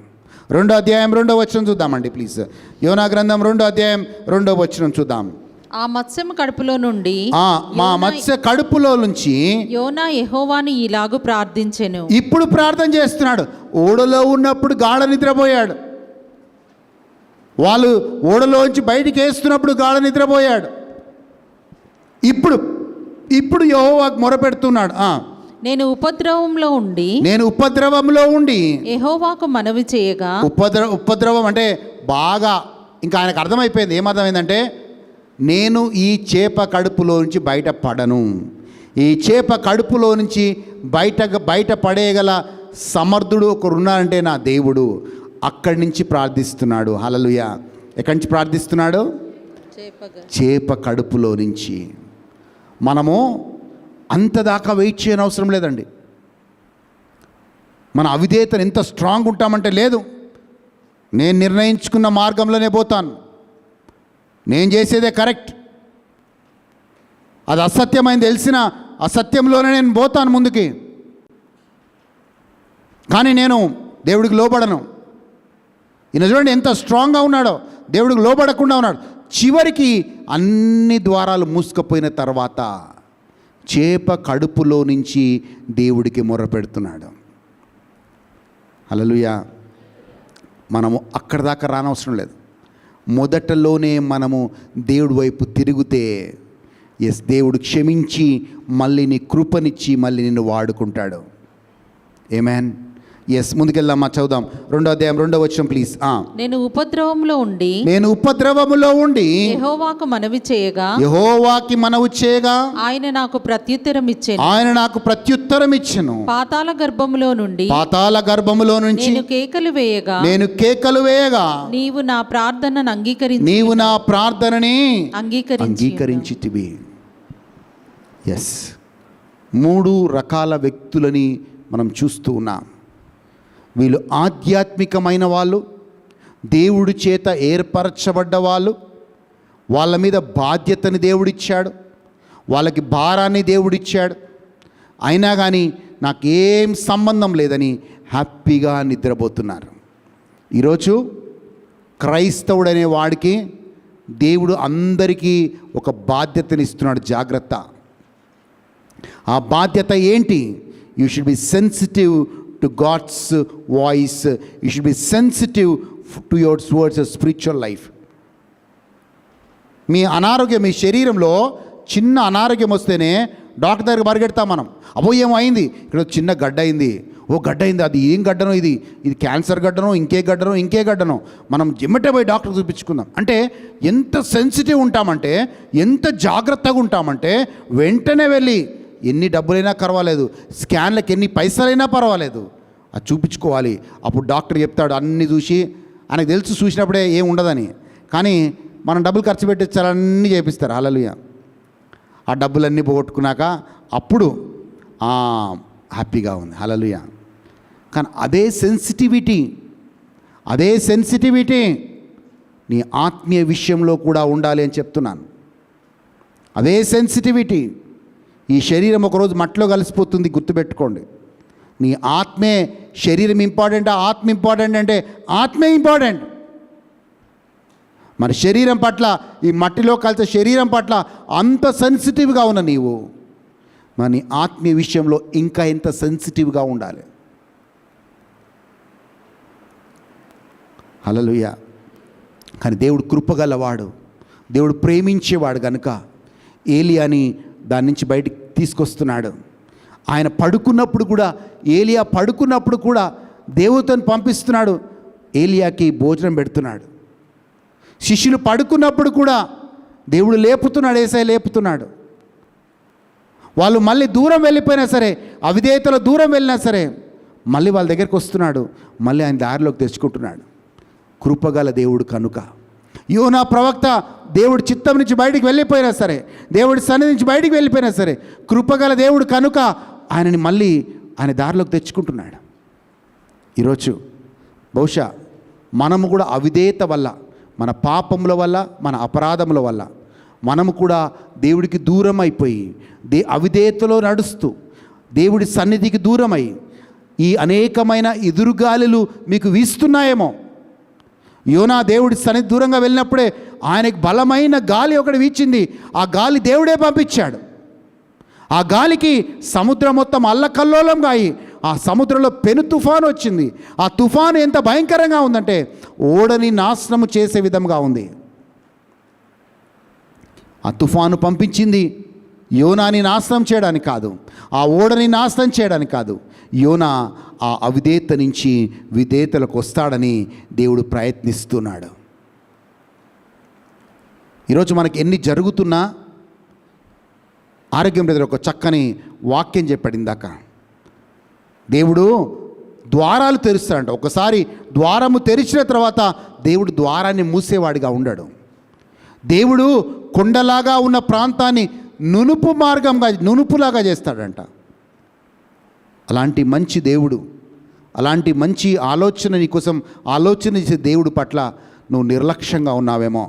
2వ అధ్యాయం 2వ వచనం చూద్దామండి ప్లీజ్. యోనా గ్రంథం 2వ అధ్యాయం 2వ వచనం చూద్దాం. ఆ మత్స్యం కడుపులో నుండి, మా మత్స్య కడుపులో నుంచి యోనా యెహోవాని ఇలాగు ప్రార్థించెను. ఇప్పుడు ప్రార్థన చేస్తున్నాడు. ఓడలో ఉన్నప్పుడు గాఢ నిద్రపోయాడు, వాళ్ళు ఓడలోంచి బయటికి వేస్తున్నప్పుడు గాఢ నిద్రపోయాడు. ఇప్పుడు యెహోవాకు మొరపెడుతున్నాడు. నేను ఉపద్రవంలో ఉండి యెహోవాకు మనవి చేయగా. ఉపద్రవం అంటే బాగా, ఇంకా ఆయనకు అర్థమైపోయింది. ఏమర్థమైందంటే, నేను ఈ చేప కడుపులో నుంచి బయటపడను, ఈ చేప కడుపులో నుంచి బయట పడేయగల సమర్థుడు ఒకరున్నారంటే నా దేవుడు. అక్కడి నుంచి ప్రార్థిస్తున్నాడు. హల్లెలూయా. ఎక్కడి నుంచి ప్రార్థిస్తున్నాడు? చేప కడుపులో నుంచి. మనము అంతదాకా వెయిట్ చేయని అవసరం లేదండి. మన అవిధేయతను ఎంత స్ట్రాంగ్ ఉంటామంటే, లేదు, నేను నిర్ణయించుకున్న మార్గంలోనే పోతాను, నేను చేసేదే కరెక్ట్, అది అసత్యమైంది తెలిసిన అసత్యంలోనే నేను పోతాను ముందుకి, కానీ నేను దేవుడికి లోబడను. ఈయన చూడండి ఎంత స్ట్రాంగ్గా ఉన్నాడో, దేవుడికి లోబడకుండా ఉన్నాడు. చివరికి అన్ని ద్వారాలు మూసుకుపోయిన తర్వాత చేప కడుపులో నుంచి దేవుడికి మొర్రపెడుతున్నాడు. హల్లెలూయా. మనము అక్కడ దాకా రానవసరం లేదు. మొదటలోనే మనము దేవుడి వైపు తిరిగితే, ఎస్, దేవుడు క్షమించి మళ్ళీ నీ కృపనిచ్చి మళ్ళీ నిన్ను వాడుకుంటాడు. ఆమేన్. ఎస్, ముందుకెళ్దామా, చదువుదాం. 2వ అధ్యాయం 2వ వచనం ప్లీజ్. నేను ఉపద్రవములో ఉండి యెహోవాకు మనవి చేయగా ఆయన నాకు ప్రత్యుత్తరం ఇచ్చెను. పాతాళ గర్భములో నుంచి నేను కేకలు వేయగా నీవు నా ప్రార్థనని అంగీకరించితివి. ఎస్, 3 రకాల వ్యక్తులని మనం చూస్తూ ఉన్నాం. వీళ్ళు ఆధ్యాత్మికమైన వాళ్ళు, దేవుడి చేత ఏర్పరచబడ్డ వాళ్ళు, వాళ్ళ మీద బాధ్యతని దేవుడిచ్చాడు, వాళ్ళకి భారాన్ని దేవుడిచ్చాడు. అయినా కానీ నాకేం సంబంధం లేదని హ్యాపీగా నిద్రపోతున్నారు. ఈరోజు క్రైస్తవుడనే వాడికి దేవుడు అందరికీ ఒక బాధ్యతని ఇస్తున్నాడు. జాగ్రత్త. ఆ బాధ్యత ఏంటి? You should be sensitive to God's voice. You should be sensitive to your towards a spiritual life. మీ శరీరంలో చిన్న అనారోగ్యం వస్తేనే డాక్టర్ దగ్గరికి పరిగెడతాం మనం. అబ్బో ఏమైంది, ఇక్కడ చిన్న గడ్డ అయింది, అది ఏం గడ్డనో, ఇది క్యాన్సర్ గడ్డనో, ఇంకే గడ్డనో మనం ఎమ్మటే పోయి డాక్టర్ చూపించుకుందాం. అంటే ఎంత సెన్సిటివ్ ఉంటామంటే, ఎంత జాగ్రత్తగా ఉంటామంటే, వెంటనే వెళ్ళి ఎన్ని డబ్బులైనా పర్వాలేదు, స్కాన్లకు ఎన్ని పైసలైనా పర్వాలేదు, అది చూపించుకోవాలి. అప్పుడు డాక్టర్ చెప్తాడు అన్నీ చూసి, ఆయనకు తెలుసు చూసినప్పుడే ఏం ఉండదని, కానీ మనం డబ్బులు ఖర్చు పెట్టి చాలా అన్నీ చేపిస్తారు. హల్లెలూయా. ఆ డబ్బులన్నీ పోగొట్టుకున్నాక అప్పుడు హ్యాపీగా ఉంది. హల్లెలూయా. కానీ అదే సెన్సిటివిటీ నీ ఆత్మీయ విషయంలో కూడా ఉండాలి అని చెప్తున్నాను. అదే సెన్సిటివిటీ. ఈ శరీరం ఒకరోజు మట్టిలో కలిసిపోతుంది, గుర్తుపెట్టుకోండి. నీ ఆత్మే, శరీరం ఇంపార్టెంట్, ఆత్మ ఇంపార్టెంట్ అంటే ఆత్మే ఇంపార్టెంట్. మరి శరీరం పట్ల, ఈ మట్టిలో కలిసే శరీరం పట్ల అంత సెన్సిటివ్గా ఉన్న నీవు మరి నీ ఆత్మీయ విషయంలో ఇంకా ఎంత సెన్సిటివ్గా ఉండాలి. హల్లెలూయా. కానీ దేవుడు కృపగలవాడు, దేవుడు ప్రేమించేవాడు కనుక ఏలియాని దాని నుంచి బయటికి తీసుకొస్తున్నాడు. ఆయన పడుకున్నప్పుడు కూడా, ఏలియా పడుకున్నప్పుడు కూడా దేవుడిని పంపిస్తున్నాడు, ఏలియాకి భోజనం పెడుతున్నాడు. శిష్యులు పడుకున్నప్పుడు కూడా దేవుడు లేపుతున్నాడు, యేసయ్య లేపుతున్నాడు. వాళ్ళు మళ్ళీ దూరం వెళ్ళిపోయినా సరే, అవిధేయతలో దూరం వెళ్ళినా సరే మళ్ళీ వాళ్ళ దగ్గరికి వస్తున్నాడు, మళ్ళీ ఆయన దారిలోకి తెచ్చుకుంటున్నాడు. కృపగల దేవుడు కనుక. యోనా ప్రవక్త దేవుడి చిత్తం నుంచి బయటికి వెళ్ళిపోయినా సరే, దేవుడి సన్నిధి నుంచి బయటికి వెళ్ళిపోయినా సరే, కృపగల దేవుడు కనుక ఆయనని మళ్ళీ ఆయన దారిలోకి తెచ్చుకుంటున్నాడు. ఈరోజు బహుశా మనము కూడా అవిధేయత వల్ల, మన పాపముల వల్ల, మన అపరాధముల వల్ల మనము కూడా దేవుడికి దూరం అయిపోయి అవిధేయతలో నడుస్తూ దేవుడి సన్నిధికి దూరమై ఈ అనేకమైన ఎదురుగాలులు మీకు వీస్తున్నాయేమో. యోనా దేవుడి సన్నిధి దూరంగా వెళ్ళినప్పుడే ఆయనకి బలమైన గాలి ఒకటి వీచింది. ఆ గాలి దేవుడే పంపించాడు. ఆ గాలికి సముద్రం మొత్తం అల్లకల్లోలంగా అయి ఆ సముద్రంలో పెను తుఫాను వచ్చింది. ఆ తుఫాను ఎంత భయంకరంగా ఉందంటే ఓడని నాశనము చేసే విధంగా ఉంది. ఆ తుఫాను పంపించింది యోనాని నాశనం చేయడానికి కాదు, ఆ ఓడని నాశనం చేయడానికి కాదు. యోనా ఆ అవిధేయత నుంచి విధేయతలకు వస్తాడని దేవుడు ప్రయత్నిస్తున్నాడు. ఈరోజు మనకి ఎన్ని జరుగుతున్నా, ఆరోగ్యం దగ్గర ఒక చక్కని వాక్యం చెప్పాడు ఇందాక. దేవుడు ద్వారాలు తెరుస్తాడంట. ఒకసారి ద్వారము తెరిచిన తర్వాత దేవుడు ద్వారాన్ని మూసేవాడిగా ఉండడు. దేవుడు కొండలాగా ఉన్న ప్రాంతాన్ని నునుపులాగా చేస్తాడంట. అలాంటి మంచి దేవుడు, అలాంటి మంచి ఆలోచన నీకోసం ఆలోచన చేసే దేవుడు పట్ల నువ్వు నిర్లక్ష్యంగా ఉన్నావేమో,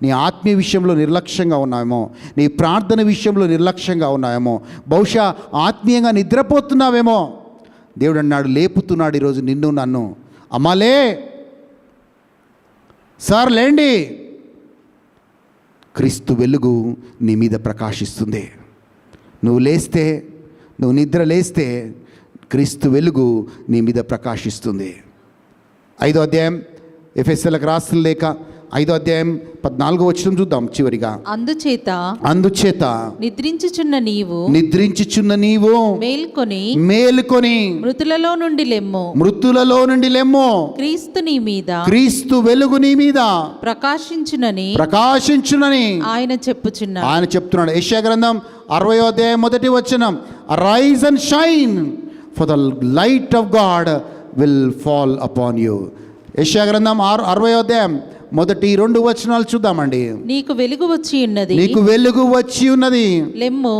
నీ ఆత్మీయ విషయంలో నిర్లక్ష్యంగా ఉన్నావేమో, నీ ప్రార్థన విషయంలో నిర్లక్ష్యంగా ఉన్నావేమో, బహుశా ఆత్మీయంగా నిద్రపోతున్నావేమో. దేవుడు అన్నాడు, లేపుతున్నాడు ఈరోజు నిన్ను నన్ను. అమ్మాలే, సార్ లేండి, క్రీస్తు వెలుగు నీ మీద ప్రకాశిస్తుంది. నువ్వు లేస్తే, నువ్వు నిద్ర లేస్తే క్రీస్తు వెలుగు నీ మీద ప్రకాశిస్తుంది. 5వ అధ్యాయం ఎఫెసీయులకు రాసిన లేఖ 5వ అధ్యాయం 14వ వచనం చూద్దాం చివరిగా. అందుచేత నిద్రించుచున్న నీవు మేలుకొని మృతులలో నుండి లెమ్ము. క్రీస్తు వెలుగు నీ మీద ప్రకాశించునని ఆయన చెప్తున్నాడు. యెషయా గ్రంథం 60వ అధ్యాయం 1వ వచనం, rise and shine for the light of God will fall upon you. యెషయా గ్రంథం 60వ అధ్యాయం 1-2 వచనాలు చూద్దామండి. నీకు వెలుగు వచ్చి ఉన్నది, లెమ్ము,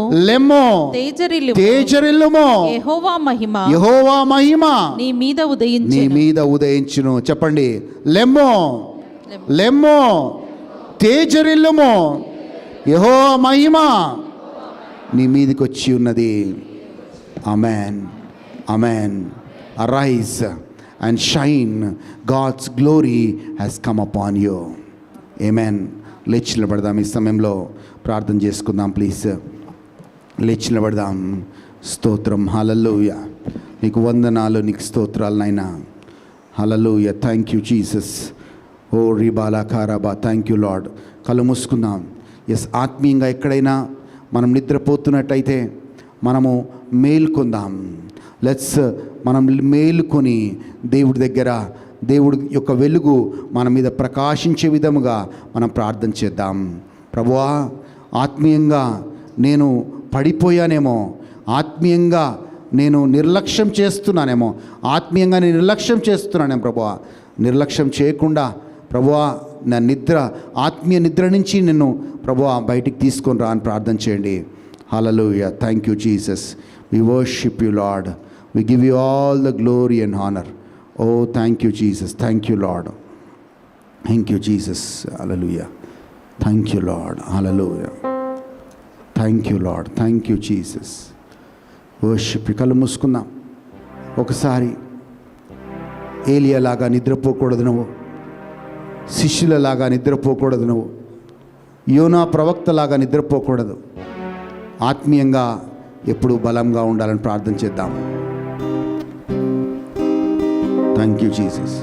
తేజరిల్లుము, యెహోవా మహిమ నీ మీద ఉదయించును. చెప్పండి, లెమ్ము, తేజరిల్లుము, యెహోవా మహిమ నీ మీదకి వచ్చి ఉన్నది. ఆమేన్, ఆమేన్. Arise and shine, God's glory has come upon you. Amen. లేచి నిలబడదాం. ఈ సమయంలో ప్రార్థన చేసుకుందాం. ప్లీజ్ లేచి నిలబడదాం. స్తోత్రం. హల్లెలూయా. నీకు వందనాలు, నీకు స్తోత్రాలు నాయనా. హల్లెలూయా. Thank you Jesus. ఓ రీబాలా కారాబా. Thank you Lord. కళ్ళు మూసుకుందాం. ఎస్, ఆత్మీయంగా ఎక్కడైనా మనం నిద్రపోతున్నట్టయితే మనము మేల్కొందాం. మనం మేలుకొని దేవుడి దగ్గర దేవుడి యొక్క వెలుగు మన మీద ప్రకాశించే విధముగా మనం ప్రార్థన చేద్దాం. ప్రభువా, ఆత్మీయంగా నేను పడిపోయానేమో, ఆత్మీయంగా నేను నిర్లక్ష్యం చేస్తున్నానేమో, ప్రభువా. నిర్లక్ష్యం చేయకుండా ప్రభువా, నా ఆత్మీయ నిద్ర నుంచి నిన్ను ప్రభువా బయటికి తీసుకొని రా అని ప్రార్థన చేయండి. హల్లెలూయా. Thank you Jesus. We worship you, Lord. We give you all the glory and honor. Oh, thank you, Jesus. Thank you, Lord. Thank you, Jesus. Hallelujah. Thank you, Lord. Hallelujah. Thank you, Lord. Thank you, Jesus. Worship you. కళ్ళు మూసుకుందాం. ఒకసారి ఏలియాలాగా నిద్రపోకూడదు నువ్వు. శిష్యులలాగా నిద్రపోకూడదు, నువ్వు యోనా ప్రవక్తలాగా నిద్రపోకూడదు. ఆత్మీయంగా ఎప్పుడూ బలంగా ఉండాలని ప్రార్థన చేద్దాం. Thank you Jesus.